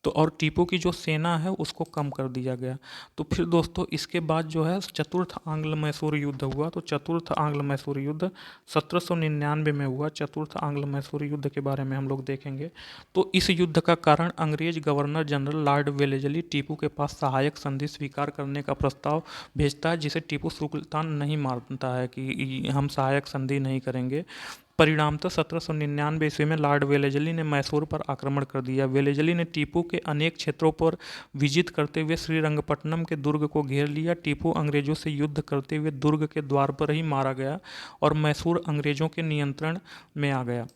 तो और टीपू की जो सेना है उसको कम कर दिया गया। तो फिर दोस्तों इसके बाद जो है चतुर्थ आंग्ल मैसूर युद्ध हुआ। तो चतुर्थ आंग्ल मैसूर युद्ध 1799 में हुआ। चतुर्थ आंग्ल मैसूर युद्ध के बारे में हम लोग देखेंगे। तो इस युद्ध का कारण अंग्रेज governor general Lord Wellesley Tipu के पास सहायक संधि स्वीकार करने का प्रस्ताव भेजता है, जिसे टीपू सुल्तान नहीं मानता है कि हम सहायक संधि नहीं करेंगे। परिणामतः 1799 ईस्वी में लॉर्ड वेलेजली ने मैसूर पर आक्रमण कर दिया। वेलेजली ने टीपू के अनेक क्षेत्रों पर विजित करते हुए श्रीरंगपट्टनम के दुर्ग को घेर लिया। टीपू अंग्रेजों से युद्ध करते हुए दुर्ग के द्वार पर ही मारा गया और मैसूर अंग्रेजों के नियंत्रण में आ गया।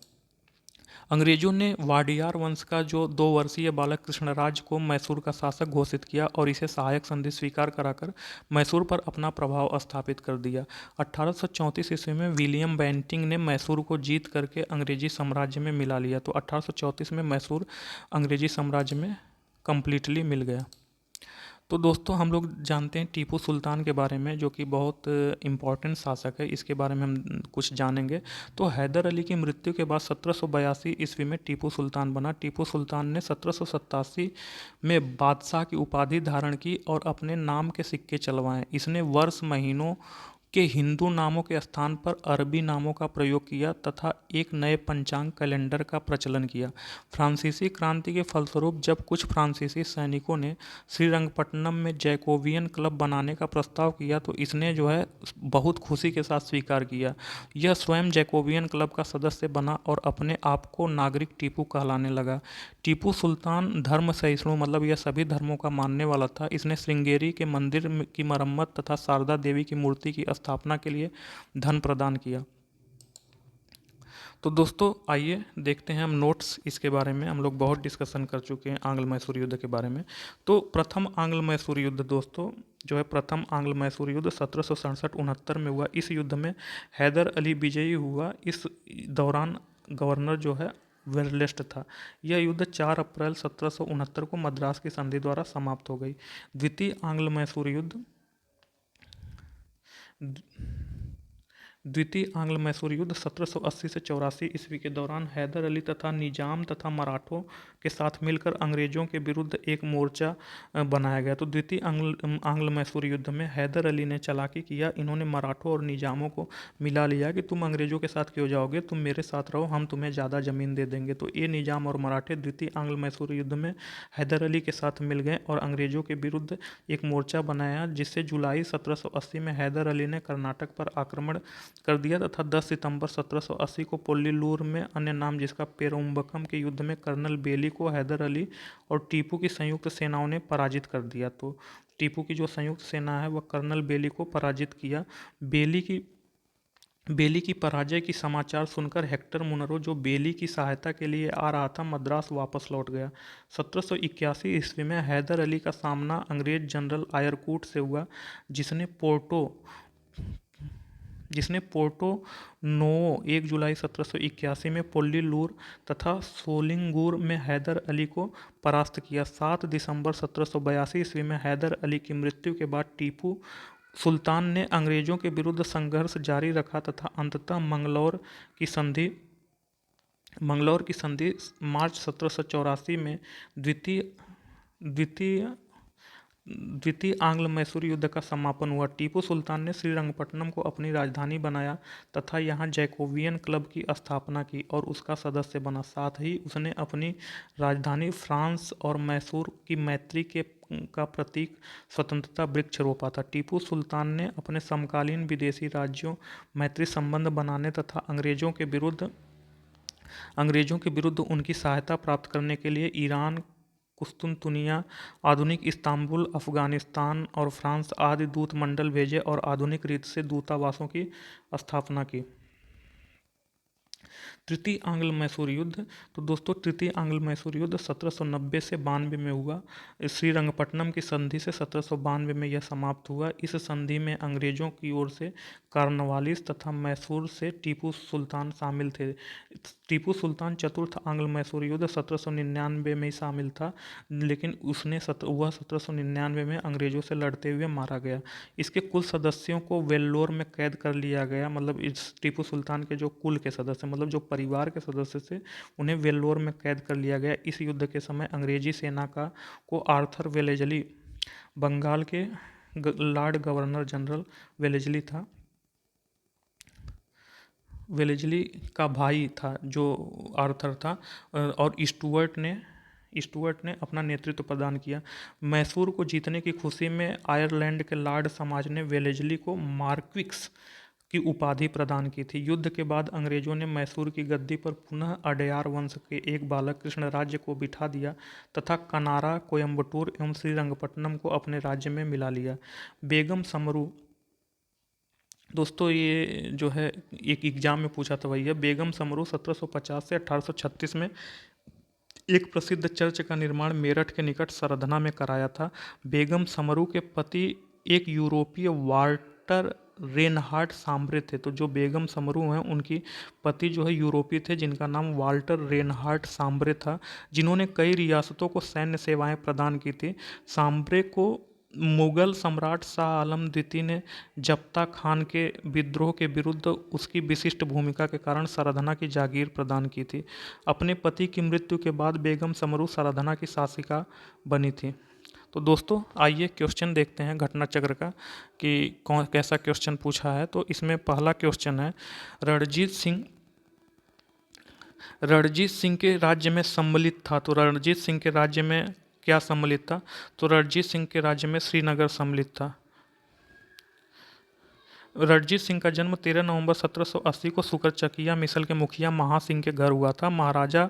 अंग्रेजों ने वाडियार वंश का जो 2 वर्षीय बालक कृष्णराज को मैसूर का शासक घोषित किया और इसे सहायक संधि स्वीकार कराकर मैसूर पर अपना प्रभाव स्थापित कर दिया। 1834 ईस्वी में विलियम बेंटिंग ने मैसूर को जीत करके अंग्रेजी साम्राज्य में मिला लिया। तो 1834 में मैसूर अंग्रेजी साम्राज्य में कंप्लीटली मिल गया। तो दोस्तों हम लोग जानते हैं टीपू सुल्तान के बारे में, जो कि बहुत इम्पोर्टेंट शासक है। इसके बारे में हम कुछ जानेंगे। तो हैदर अली की मृत्यु के बाद 1782 ईस्वी में टीपू सुल्तान बना। टीपू सुल्तान ने 1787 में बादशाह की उपाधि धारण की और अपने नाम के सिक्के चलवाए। इसने वर्ष महीनों के हिंदू नामों के स्थान पर अरबी नामों का प्रयोग किया तथा एक नए पंचांग कैलेंडर का प्रचलन किया। फ्रांसीसी क्रांति के फलस्वरूप जब कुछ फ्रांसीसी सैनिकों ने श्रीरंगपट्टनम में जैकोबियन क्लब बनाने का प्रस्ताव किया तो इसने जो है बहुत खुशी के साथ स्वीकार किया। यह स्वयं जैकोबियन क्लब का सदस्य बना और अपने आप को नागरिक टीपू कहलाने लगा। टीपू सुल्तान धर्म सहिष्णु, मतलब यह सभी धर्मों का मानने वाला था। इसने श्रृंगेरी के मंदिर की मरम्मत तथा शारदा देवी की मूर्ति की स्थापना के लिए धन प्रदान किया। तो दोस्तों आइए देखते हैं हम नोट्स इसके बारे में। हम लोग बहुत डिस्कशन कर चुके हैं आंग्ल मैसूर युद्ध के बारे में। तो प्रथम आंग्ल मैसूर युद्ध दोस्तों जो है, प्रथम आंग्ल मैसूर युद्ध 1767-69 में हुआ। इस युद्ध में हैदर अली विजयी हुआ। इस दौरान गवर्नर जो है वेरलेस्ट था। यह युद्ध 4 अप्रैल 1769 को मद्रास की संधि द्वारा समाप्त हो गई। द्वितीय आंग्ल मैसूर युद्ध द्वितीय आंग्ल मैसूर युद्ध 1780 से 84 ईस्वी के दौरान हैदर अली तथा निजाम तथा मराठों के साथ मिलकर अंग्रेजों के विरुद्ध एक मोर्चा बनाया गया। तो द्वितीय आंग्ल मैसूर युद्ध में हैदर अली ने चालाकी किया। इन्होंने मराठों और निजामों को मिला लिया कि तुम अंग्रेजों के साथ क्यों जाओगे, तुम मेरे साथ रहो, हम तुम्हें ज़्यादा ज़मीन दे देंगे। तो ये निजाम और मराठे द्वितीय आंग्ल मैसूर युद्ध में हैदर अली के साथ मिल गए और अंग्रेजों के विरुद्ध एक मोर्चा बनाया, जिससे जुलाई 1780 में हैदर अली ने कर्नाटक पर आक्रमण कर दिया तथा 10 सितंबर 1780 को पोल्लीलूर में, अन्य नाम जिसका पेरुम्बकम के युद्ध में कर्नल बेली को हैदर अली और टीपू की संयुक्त सेनाओं ने पराजित कर दिया। तो टीपू की जो संयुक्त सेना है वह कर्नल बेली को पराजित किया। बेली की पराजय की समाचार सुनकर हेक्टर मुनरो, जो बेली की सहायता के लिए आ रहा था, मद्रास वापस लौट गया। 1781 ईस्वी में हैदर अली का सामना अंग्रेज जनरल आयरकूट से हुआ, जिसने पोर्टो नोवो 1 जुलाई 1781 में पोल्लीलूर तथा सोलिंगूर में हैदर अली को परास्त किया। 7 दिसंबर 1782 ईस्वी में हैदर अली की मृत्यु के बाद टीपू सुल्तान ने अंग्रेजों के विरुद्ध संघर्ष जारी रखा तथा अंततः मंगलौर की संधि मार्च 1784 में द्वितीय द्वितीय आंग्ल मैसूर युद्ध का समापन हुआ। टीपू सुल्तान ने श्रीरंगपट्टनम को अपनी राजधानी बनाया तथा यहाँ जैकोबियन क्लब की स्थापना की और उसका सदस्य बना। साथ ही उसने अपनी राजधानी फ्रांस और मैसूर की मैत्री का प्रतीक स्वतंत्रता वृक्ष रोपा था। टीपू सुल्तान ने अपने समकालीन विदेशी राज्यों मैत्री संबंध बनाने तथा अंग्रेजों के विरुद्ध उनकी सहायता प्राप्त करने के लिए ईरान, कुस्तुनतुनिया, आधुनिक इस्तांबुल, अफगानिस्तान और फ्रांस आदि दूत मंडल भेजे और आधुनिक रीत से दूतावासों की स्थापना की। तृतीय आंग्ल मैसूर युद्ध। तो दोस्तों तृतीय आंग्ल मैसूर युद्ध 1790 से 92 में हुआ। श्रीरंगपट्टनम की संधि से 1792 में यह समाप्त हुआ। इस संधि में अंग्रेजों की ओर से कार्नवालिस तथा मैसूर से टीपू सुल्तान शामिल थे। टीपू सुल्तान चतुर्थ आंग्ल मैसूर युद्ध 1799 में ही शामिल था, लेकिन वह 1799 में अंग्रेजों से लड़ते हुए मारा गया। इसके कुल सदस्यों को वेल्लोर में कैद कर लिया गया। मतलब इस टीपू सुल्तान के जो कुल के सदस्य, मतलब जो परिवार के सदस्य थे, उन्हें वेल्लोर में कैद कर लिया गया। इस युद्ध के समय अंग्रेजी सेना को आर्थर वेलेजली, बंगाल के लॉर्ड गवर्नर जनरल वेलेजली था, वेलेजली का भाई था जो आर्थर था, और स्टुअर्ट ने अपना नेतृत्व प्रदान किया। मैसूर को जीतने की खुशी में आयरलैंड के लॉर्ड समाज ने वेलेजली को मार्क्विस की उपाधि प्रदान की थी। युद्ध के बाद अंग्रेजों ने मैसूर की गद्दी पर पुनः अडयार वंश के एक बालक कृष्णराज्य को बिठा दिया तथा कनारा, कोयम्बटूर एवं श्रीरंगपट्टनम को अपने राज्य में मिला लिया। बेगम समरू, दोस्तों ये जो है एक एग्जाम में पूछा था वही है। बेगम समरू 1750 से 1836 में एक प्रसिद्ध चर्च का निर्माण मेरठ के निकट सरधना में कराया था। बेगम समरू के पति एक यूरोपीय वाल्टर रेनहार्ड सांब्रे थे। तो जो बेगम समरू हैं उनकी पति जो है यूरोपीय थे, जिनका नाम वाल्टर रेनहार्ड सांब्रे था, जिन्होंने कई रियासतों को सैन्य सेवाएं प्रदान की थी। सांब्रे को मुगल सम्राट शाह आलम द्वितीय ने जप्ता खान के विद्रोह के विरुद्ध उसकी विशिष्ट भूमिका के कारण सरधना की जागीर प्रदान की थी। अपने पति की मृत्यु के बाद बेगम समरू सरधना की शासिका बनी थी। तो दोस्तों आइए क्वेश्चन देखते हैं घटना चक्र का कि कौन कैसा क्वेश्चन पूछा है। तो इसमें पहला क्वेश्चन है, रणजीत सिंह के राज्य में सम्मिलित था। तो रणजीत सिंह के राज्य में क्या सम्मिलित था? तो रणजीत सिंह के राज्य में श्रीनगर सम्मिलित था। रणजीत सिंह का जन्म 13 नवंबर 1780 को सुकरचकिया मिसल के मुखिया महासिंह के घर हुआ था। महाराजा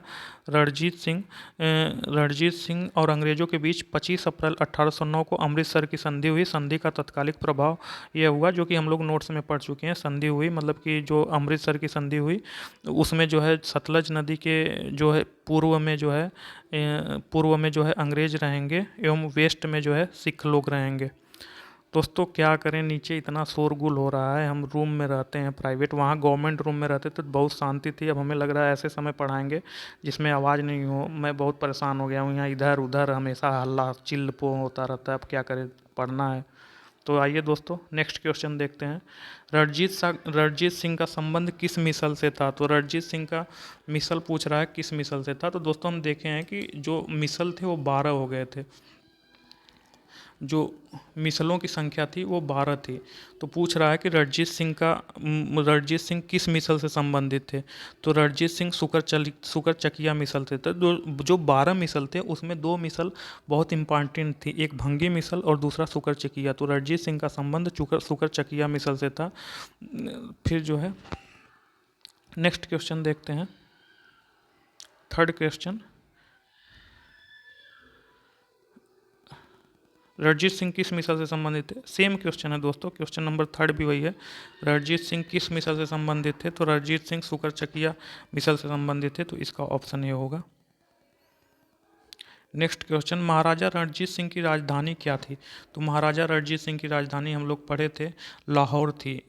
रणजीत सिंह और अंग्रेजों के बीच 25 अप्रैल 1809 को अमृतसर की संधि हुई। संधि का तत्कालिक प्रभाव यह हुआ, जो कि हम लोग नोट्स में पढ़ चुके हैं। संधि हुई मतलब कि जो अमृतसर की संधि हुई उसमें जो है सतलज नदी के जो है पूर्व में जो है अंग्रेज रहेंगे एवं वेस्ट में जो है सिख लोग रहेंगे। दोस्तों क्या करें, नीचे इतना शोरगुल हो रहा है। हम रूम में रहते हैं प्राइवेट, वहाँ गवर्नमेंट रूम में रहते तो बहुत शांति थी। अब हमें लग रहा है ऐसे समय पढ़ाएंगे जिसमें आवाज़ नहीं हो। मैं बहुत परेशान हो गया हूँ, यहाँ इधर उधर हमेशा हल्ला चिल्लपो होता रहता है। अब क्या करें, पढ़ना है। तो आइए दोस्तों नेक्स्ट क्वेश्चन देखते हैं। रणजीत सिंह का संबंध किस मिसल से था? तो रणजीत सिंह का मिसल पूछ रहा है किस मिसल से था। तो दोस्तों हम देखे हैं कि जो मिसल थे वो 12 हो गए थे। जो मिसलों की संख्या थी वो 12 थी। तो पूछ रहा है कि रणजीत सिंह किस मिसल से संबंधित थे। तो रणजीत सिंह सुकरचकिया मिसल थे। तो जो 12 मिसल थे उसमें 2 मिसल बहुत इंपॉर्टेंट थी, एक भंगी मिसल और दूसरा सुकरचकिया। तो रणजीत सिंह का संबंध सुकरचकिया मिसल से था। फिर जो है नेक्स्ट क्वेश्चन देखते हैं, थर्ड क्वेश्चन। रणजीत सिंह किस मिसल से संबंधित थे? सेम क्वेश्चन है दोस्तों, क्वेश्चन नंबर थर्ड भी वही है। रणजीत सिंह किस मिसल से संबंधित थे? तो रणजीत सिंह सुकरचकिया मिसल से संबंधित थे। तो इसका ऑप्शन ये होगा। नेक्स्ट क्वेश्चन, महाराजा रणजीत सिंह की राजधानी क्या थी? तो महाराजा रणजीत सिंह की राजधानी हम लोग पढ़े थे लाहौर थी।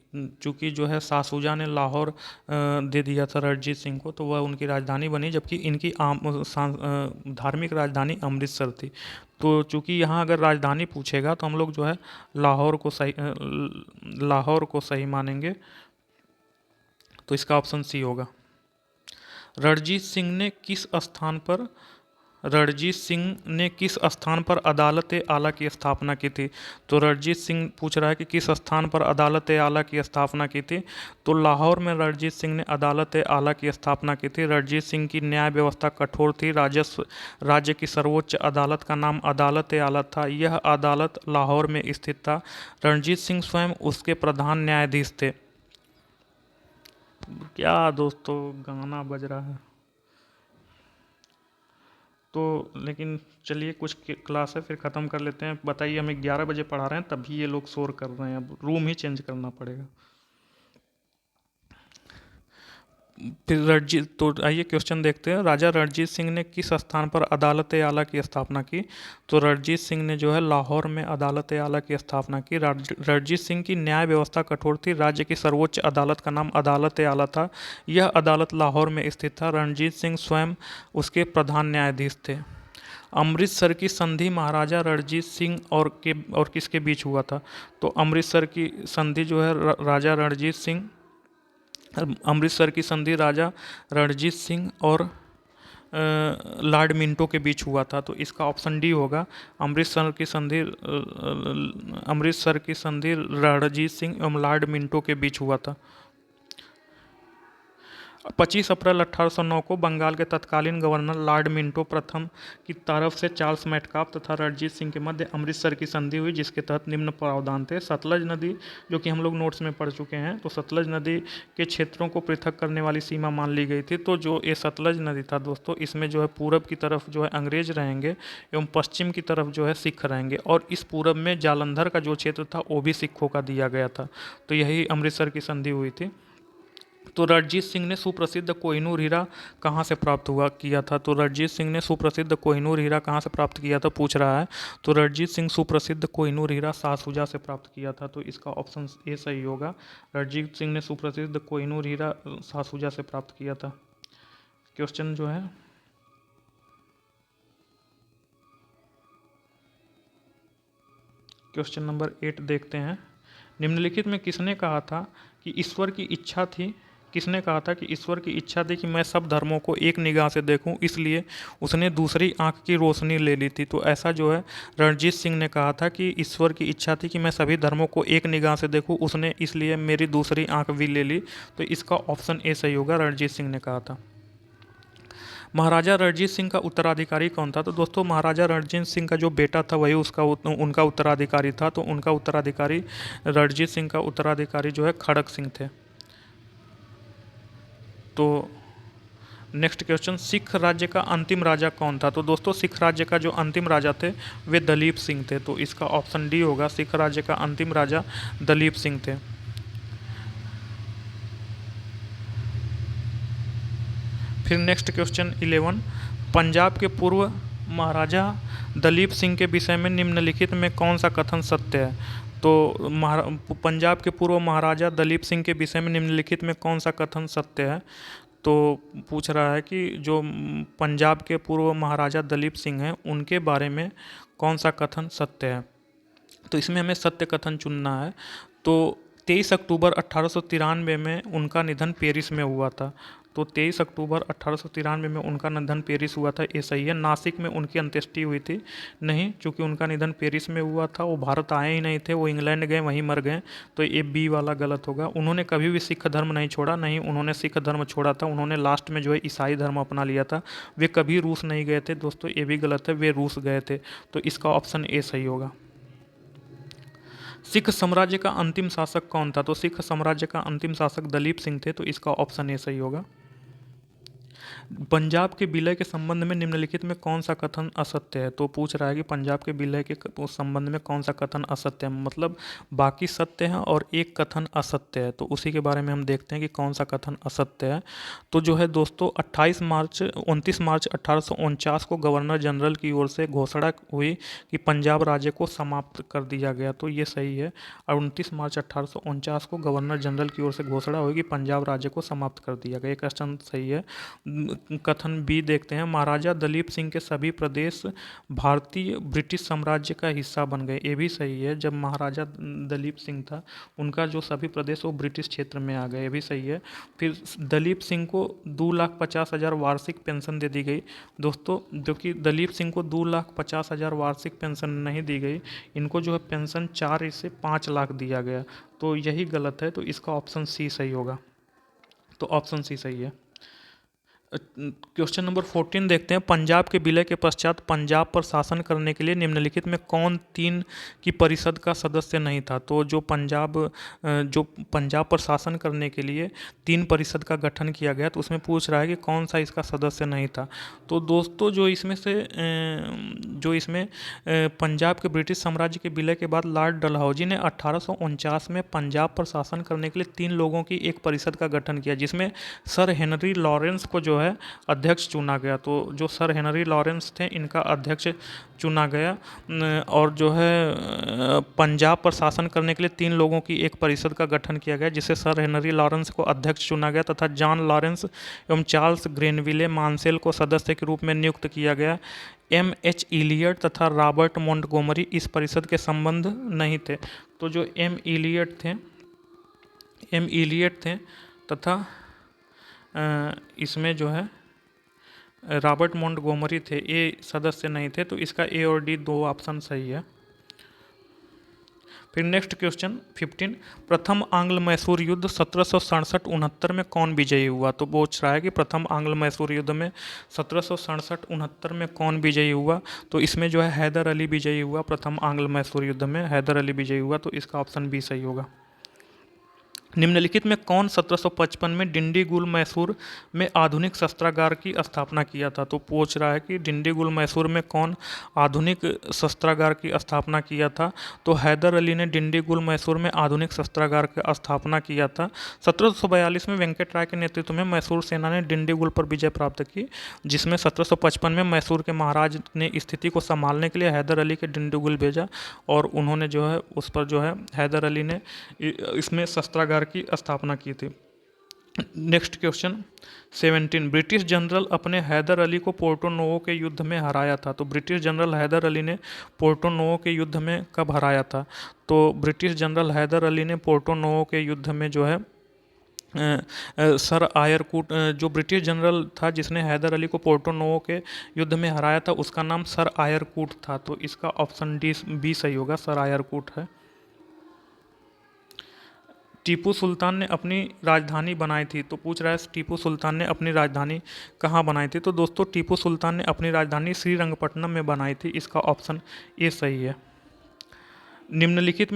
चूँकि जो है शाहसुजा ने लाहौर दे दिया था रणजीत सिंह को, तो वह उनकी राजधानी बनी, जबकि इनकी धार्मिक राजधानी अमृतसर थी। तो चूँकि यहाँ अगर राजधानी पूछेगा तो हम लोग जो है लाहौर को सही मानेंगे। तो इसका ऑप्शन सी होगा। रणजीत सिंह ने किस स्थान पर अदालत आला की स्थापना की थी? तो रणजीत सिंह पूछ रहा है कि किस स्थान पर अदालत आला की स्थापना की थी। तो लाहौर में रणजीत सिंह ने अदालत आला की स्थापना की थी। रणजीत सिंह की न्याय व्यवस्था कठोर थी। राज्य की सर्वोच्च अदालत का नाम अदालत आला था। यह अदालत लाहौर में स्थित था। रणजीत सिंह स्वयं उसके प्रधान न्यायाधीश थे। क्या दोस्तों गाना बज रहा है तो, लेकिन चलिए कुछ क्लास है फिर ख़त्म कर लेते हैं। बताइए, हमें 11 बजे पढ़ा रहे हैं तभी ये लोग शोर कर रहे हैं। अब रूम ही चेंज करना पड़ेगा। फिर रणजीत, तो आइए क्वेश्चन देखते हैं। राजा रणजीत सिंह ने किस स्थान पर अदालत आला की स्थापना की? तो रणजीत सिंह ने जो है लाहौर में अदालत आला की स्थापना की। रणजीत सिंह की न्याय व्यवस्था कठोर थी। राज्य की सर्वोच्च अदालत का नाम अदालत आला था। यह अदालत लाहौर में स्थित था। रणजीत सिंह स्वयं उसके प्रधान न्यायाधीश थे। अमृतसर की संधि महाराजा रणजीत सिंह और किसके बीच हुआ था? तो अमृतसर की संधि जो है राजा रणजीत सिंह, अमृतसर की संधि राजा रणजीत सिंह और लॉर्ड मिंटो के बीच हुआ था। तो इसका ऑप्शन डी होगा। अमृतसर की संधि रणजीत सिंह एवं लॉर्ड मिंटो के बीच हुआ था। 25 अप्रैल 1809 को बंगाल के तत्कालीन गवर्नर लॉर्ड मिंटो प्रथम की तरफ से चार्ल्स मेटकाफ तथा रणजीत सिंह के मध्य अमृतसर की संधि हुई, जिसके तहत निम्न प्रावधान थे। सतलज नदी, जो कि हम लोग नोट्स में पढ़ चुके हैं, तो सतलज नदी के क्षेत्रों को पृथक करने वाली सीमा मान ली गई थी। तो जो ये सतलज नदी था दोस्तों, इसमें जो है पूरब की तरफ जो है अंग्रेज रहेंगे एवं पश्चिम की तरफ जो है सिख रहेंगे, और इस पूरब में जालंधर का जो क्षेत्र था वो भी सिखों का दिया गया था। तो यही अमृतसर की संधि हुई थी। तो रणजीत सिंह ने सुप्रसिद्ध कोहिनूर हीरा कहाँ से प्राप्त हुआ किया था? तो रणजीत सिंह ने सुप्रसिद्ध कोहिनूर हीरा कहाँ से प्राप्त किया था, पूछ रहा है। तो रणजीत सिंह सुप्रसिद्ध कोहिनूर हीरा शाहसुजा से प्राप्त किया था। तो इसका ऑप्शन ए सही होगा। रणजीत सिंह ने सुप्रसिद्ध कोहिनूर हीरा शाहसुजा से प्राप्त किया था। क्वेश्चन जो है क्वेश्चन नंबर 8 देखते हैं। निम्नलिखित में किसने कहा था कि ईश्वर की इच्छा थी किसने कहा था कि ईश्वर की इच्छा थी कि मैं सब धर्मों को एक निगाह से देखूं, इसलिए उसने दूसरी आंख की रोशनी ले ली थी? तो ऐसा जो है रणजीत सिंह ने कहा था कि ईश्वर की इच्छा थी कि मैं सभी धर्मों को एक निगाह से देखूं, उसने इसलिए मेरी दूसरी आंख भी ले ली। तो इसका ऑप्शन ए सही होगा, रणजीत सिंह ने कहा था। महाराजा रणजीत सिंह का उत्तराधिकारी कौन था? तो दोस्तों महाराजा रणजीत सिंह का जो बेटा था वही उनका उत्तराधिकारी था। तो उनका उत्तराधिकारी रणजीत सिंह का उत्तराधिकारी जो है खड़क सिंह थे। तो नेक्स्ट क्वेश्चन, सिख राज्य का अंतिम राजा कौन था? तो दोस्तों सिख राज्य का जो अंतिम राजा थे वे दलीप सिंह थे। तो इसका ऑप्शन डी होगा, सिख राज्य का अंतिम राजा दलीप सिंह थे। फिर नेक्स्ट क्वेश्चन 11, पंजाब के पूर्व महाराजा दलीप सिंह के विषय में निम्नलिखित में कौन सा कथन सत्य है? तो पंजाब के पूर्व महाराजा दलीप सिंह के विषय में निम्नलिखित में कौन सा कथन सत्य है? तो पूछ रहा है कि जो पंजाब के पूर्व महाराजा दलीप सिंह हैं उनके बारे में कौन सा कथन सत्य है? तो इसमें हमें सत्य कथन चुनना है। तो 23 अक्टूबर 1893 में उनका निधन पेरिस में हुआ था। तो 23 अक्टूबर 1893 में उनका निधन पेरिस हुआ था, ये सही है। नासिक में उनकी अंत्येष्टि हुई थी नहीं, चूँकि उनका निधन पेरिस में हुआ था, वो भारत आए ही नहीं थे, वो इंग्लैंड गए, वहीं मर गए। तो ये बी वाला गलत होगा। उन्होंने कभी भी सिख धर्म नहीं छोड़ा, नहीं उन्होंने सिख धर्म छोड़ा था, उन्होंने लास्ट में जो है ईसाई धर्म अपना लिया था। वे कभी रूस नहीं गए थे दोस्तों, ये भी गलत है, वे रूस गए थे। तो इसका ऑप्शन ए सही होगा। सिख साम्राज्य का अंतिम शासक कौन था? तो सिख साम्राज्य का अंतिम शासक दलीप सिंह थे। तो इसका ऑप्शन ए सही होगा। पंजाब के विलय के संबंध में निम्नलिखित में कौन सा कथन असत्य है? तो पूछ रहा है कि पंजाब के विलय के संबंध में कौन सा कथन असत्य है, मतलब बाकी सत्य है और एक कथन असत्य है। तो उसी के बारे में हम देखते हैं कि कौन सा कथन असत्य है। तो जो है दोस्तों 29 मार्च 1849 को गवर्नर जनरल की ओर से घोषणा हुई कि पंजाब राज्य को समाप्त कर दिया गया। तो ये सही है। और 29 मार्च 1849 को गवर्नर जनरल की ओर से घोषणा हुई कि पंजाब राज्य को समाप्त कर दिया गया। ये क्वेश्चन सही है। कथन बी देखते हैं, महाराजा दलीप सिंह के सभी प्रदेश भारतीय ब्रिटिश साम्राज्य का हिस्सा बन गए। ये भी सही है। जब महाराजा दलीप सिंह था उनका जो सभी प्रदेश वो ब्रिटिश क्षेत्र में आ गए, ये भी सही है। फिर दलीप सिंह को 2,50,000 वार्षिक पेंशन दे दी गई दोस्तों, जो कि दलीप सिंह को 2,50,000 वार्षिक पेंशन नहीं दी गई, इनको जो है पेंशन 4 से 5 लाख दिया गया। तो यही गलत है। तो इसका ऑप्शन सी सही होगा। तो ऑप्शन सी सही है। क्वेश्चन नंबर 14 देखते हैं। पंजाब के विलय के पश्चात पंजाब पर शासन करने के लिए निम्नलिखित में कौन तीन की परिषद का सदस्य नहीं था? तो जो पंजाब पर शासन करने के लिए तीन परिषद का गठन किया गया, तो उसमें पूछ रहा है कि कौन सा इसका सदस्य नहीं था। तो दोस्तों पंजाब के ब्रिटिश साम्राज्य के विलय के बाद लॉर्ड डलहौजी ने 1849 में पंजाब पर शासन करने के लिए तीन लोगों की एक परिषद का गठन किया, जिसमें सर हेनरी लॉरेंस को जो है अध्यक्ष चुना गया। तो जो सर हेनरी लॉरेंस थे, इनका अध्यक्ष चुना गया। और जो है पंजाब पर शासन करने के लिए तीन लोगों की एक परिषद का गठन किया गया, जिसे सर हेनरी लॉरेंस को अध्यक्ष चुना गया तथा जॉन लॉरेंस एवं चार्ल्स ग्रेनविले मानसेल को सदस्य के रूप में नियुक्त किया गया। एम.एच. इलियट तथा रॉबर्ट मोंटगोमरी इस परिषद के संबंध नहीं थे। तो जो एम इलियट थे तथा इसमें जो है रॉबर्ट मोंटगोमरी थे, ये सदस्य नहीं थे। तो इसका ए और डी दो ऑप्शन सही है। फिर नेक्स्ट क्वेश्चन 15, प्रथम आंग्ल मैसूर युद्ध 1767-69 में कौन विजयी हुआ? तो पूछ रहा है कि प्रथम आंग्ल मैसूर युद्ध में 1767-69 में कौन विजयी हुआ? तो इसमें जो है हैदर अली विजयी हुआ। प्रथम आंग्ल मैसूर युद्ध में हैदर अली विजयी हुआ। तो इसका ऑप्शन बी सही होगा। निम्नलिखित में कौन 1755 में डिंडीगुल मैसूर में आधुनिक शस्त्रागार की स्थापना किया था? तो पूछ रहा है कि डिंडीगुल मैसूर में कौन आधुनिक शस्त्रागार की स्थापना किया था? तो हैदर अली ने डिंडीगुल मैसूर में आधुनिक शस्त्रागार की स्थापना किया था। 1742 में वेंकट राय के नेतृत्व में मैसूर सेना ने डिंडीगुल पर विजय प्राप्त की, जिसमें 1755 में मैसूर के महाराज ने स्थिति को संभालने के लिए हैदर अली के डिंडीगुल भेजा, और उन्होंने जो है उस पर जो है हैदर अली ने इसमें शस्त्रागार की स्थापना की थी। नेक्स्ट क्वेश्चन 17, ब्रिटिश जनरल अपने हैदर अली को पोर्टो नोवो के युद्ध में हराया था। तो ब्रिटिश जनरल हैदर अली ने पोर्टो नोवो के युद्ध में कब हराया था? तो ब्रिटिश जनरल हैदर अली ने पोर्टो नोवो के युद्ध में जो है सर आयरकूट, जो ब्रिटिश जनरल था जिसने हैदर अली को पोर्टो नोवो के युद्ध में हराया था, उसका नाम सर आयरकूट था। तो इसका ऑप्शन डी बी सही होगा, सर आयरकूट है। टीपू सुल्तान ने अपनी राजधानी बनाई थी। तो पूछ रहा है टीपू सुल्तान ने अपनी राजधानी कहाँ बनाई थी? तो दोस्तों टीपू सुल्तान ने अपनी राजधानी श्रीरंगपट्टनम में बनाई थी। इसका ऑप्शन ए सही है। निम्नलिखित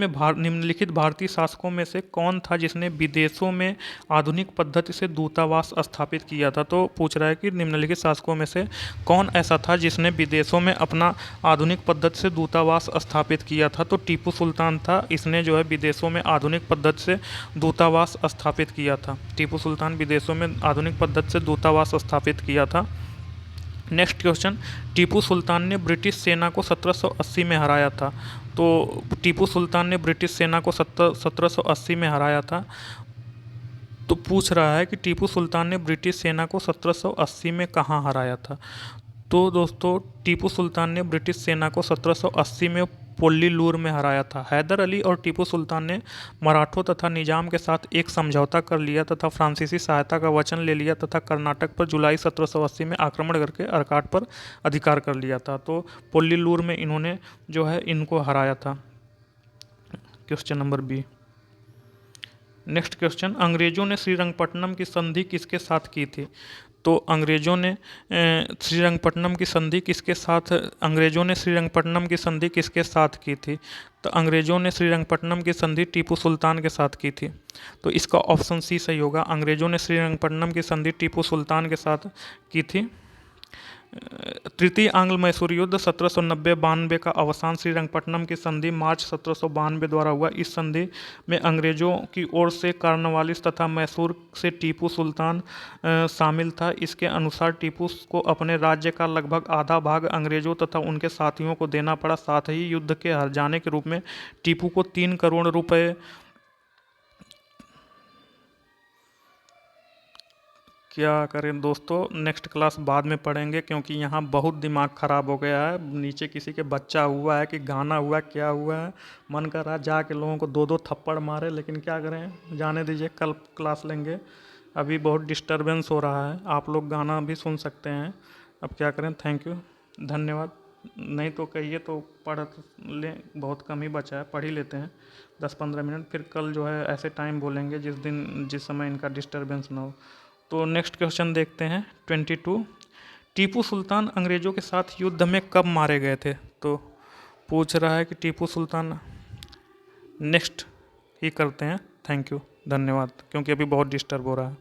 भारतीय शासकों में से कौन था जिसने विदेशों में आधुनिक पद्धति से दूतावास स्थापित किया था? तो पूछ रहा है कि निम्नलिखित शासकों में से कौन ऐसा था जिसने विदेशों में अपना आधुनिक पद्धति से दूतावास स्थापित किया था? तो टीपू सुल्तान था, इसने जो है विदेशों में आधुनिक पद्धति से दूतावास स्थापित किया था। टीपू सुल्तान विदेशों में आधुनिक पद्धति से दूतावास स्थापित किया था। नेक्स्ट क्वेश्चन, टीपू सुल्तान ने ब्रिटिश सेना को 1780 में हराया था। तो टीपू सुल्तान ने ब्रिटिश सेना को 1780 में हराया था। तो पूछ रहा है कि टीपू सुल्तान ने ब्रिटिश सेना को 1780 में कहाँ हराया था? तो दोस्तों टीपू सुल्तान ने ब्रिटिश सेना को 1780 में पोल्लीलूर में हराया था। हैदर अली और टीपू सुल्तान ने मराठों तथा निजाम के साथ एक समझौता कर लिया तथा फ्रांसीसी सहायता का वचन ले लिया तथा कर्नाटक पर जुलाई 1780 में आक्रमण करके अर्काट पर अधिकार कर लिया था। तो पोल्लीलूर में इन्होंने जो है इनको हराया था। Question number B. Next question, अंग्रेजों ने श्रीरंगपट्टनम की संधि किसके साथ की थी? तो अंग्रेजों ने श्रीरंगपट्टनम की संधि किसके साथ की थी? तो अंग्रेजों ने श्रीरंगपट्टनम की संधि टीपू सुल्तान के साथ की थी। तो इसका ऑप्शन सी सही होगा, अंग्रेजों ने श्रीरंगपट्टनम की संधि टीपू सुल्तान के साथ की थी। तृतीय आंग्ल मैसूर युद्ध 1790-92 का अवसान श्रीरंगपट्टनम की संधि मार्च 1792 द्वारा हुआ। इस संधि में अंग्रेजों की ओर से कॉर्नवालिस तथा मैसूर से टीपू सुल्तान शामिल था। इसके अनुसार टीपू को अपने राज्य का लगभग आधा भाग अंग्रेजों तथा उनके साथियों को देना पड़ा। साथ ही युद्ध के हार जाने के रूप में टीपू को 3 करोड़ रुपए, क्या करें दोस्तों, नेक्स्ट क्लास बाद में पढ़ेंगे क्योंकि यहाँ बहुत दिमाग ख़राब हो गया है। नीचे किसी के बच्चा हुआ है कि गाना हुआ है, क्या हुआ है, मन कर रहा है जाके लोगों को 2-2 थप्पड़ मारे, लेकिन क्या करें, जाने दीजिए, कल क्लास लेंगे। अभी बहुत डिस्टरबेंस हो रहा है, आप लोग गाना भी सुन सकते हैं। अब क्या करें, थैंक यू, धन्यवाद। नहीं तो कहिए तो पढ़ लें, बहुत कम ही बचा है, पढ़ ही लेते हैं 10-15 मिनट, फिर कल जो है ऐसे टाइम बोलेंगे जिस समय इनका डिस्टरबेंस ना हो। तो नेक्स्ट क्वेश्चन देखते हैं 22। टीपू सुल्तान अंग्रेज़ों के साथ युद्ध में कब मारे गए थे? तो पूछ रहा है कि टीपू सुल्तान, नेक्स्ट ही करते हैं। थैंक यू, धन्यवाद, क्योंकि अभी बहुत डिस्टर्ब हो रहा है।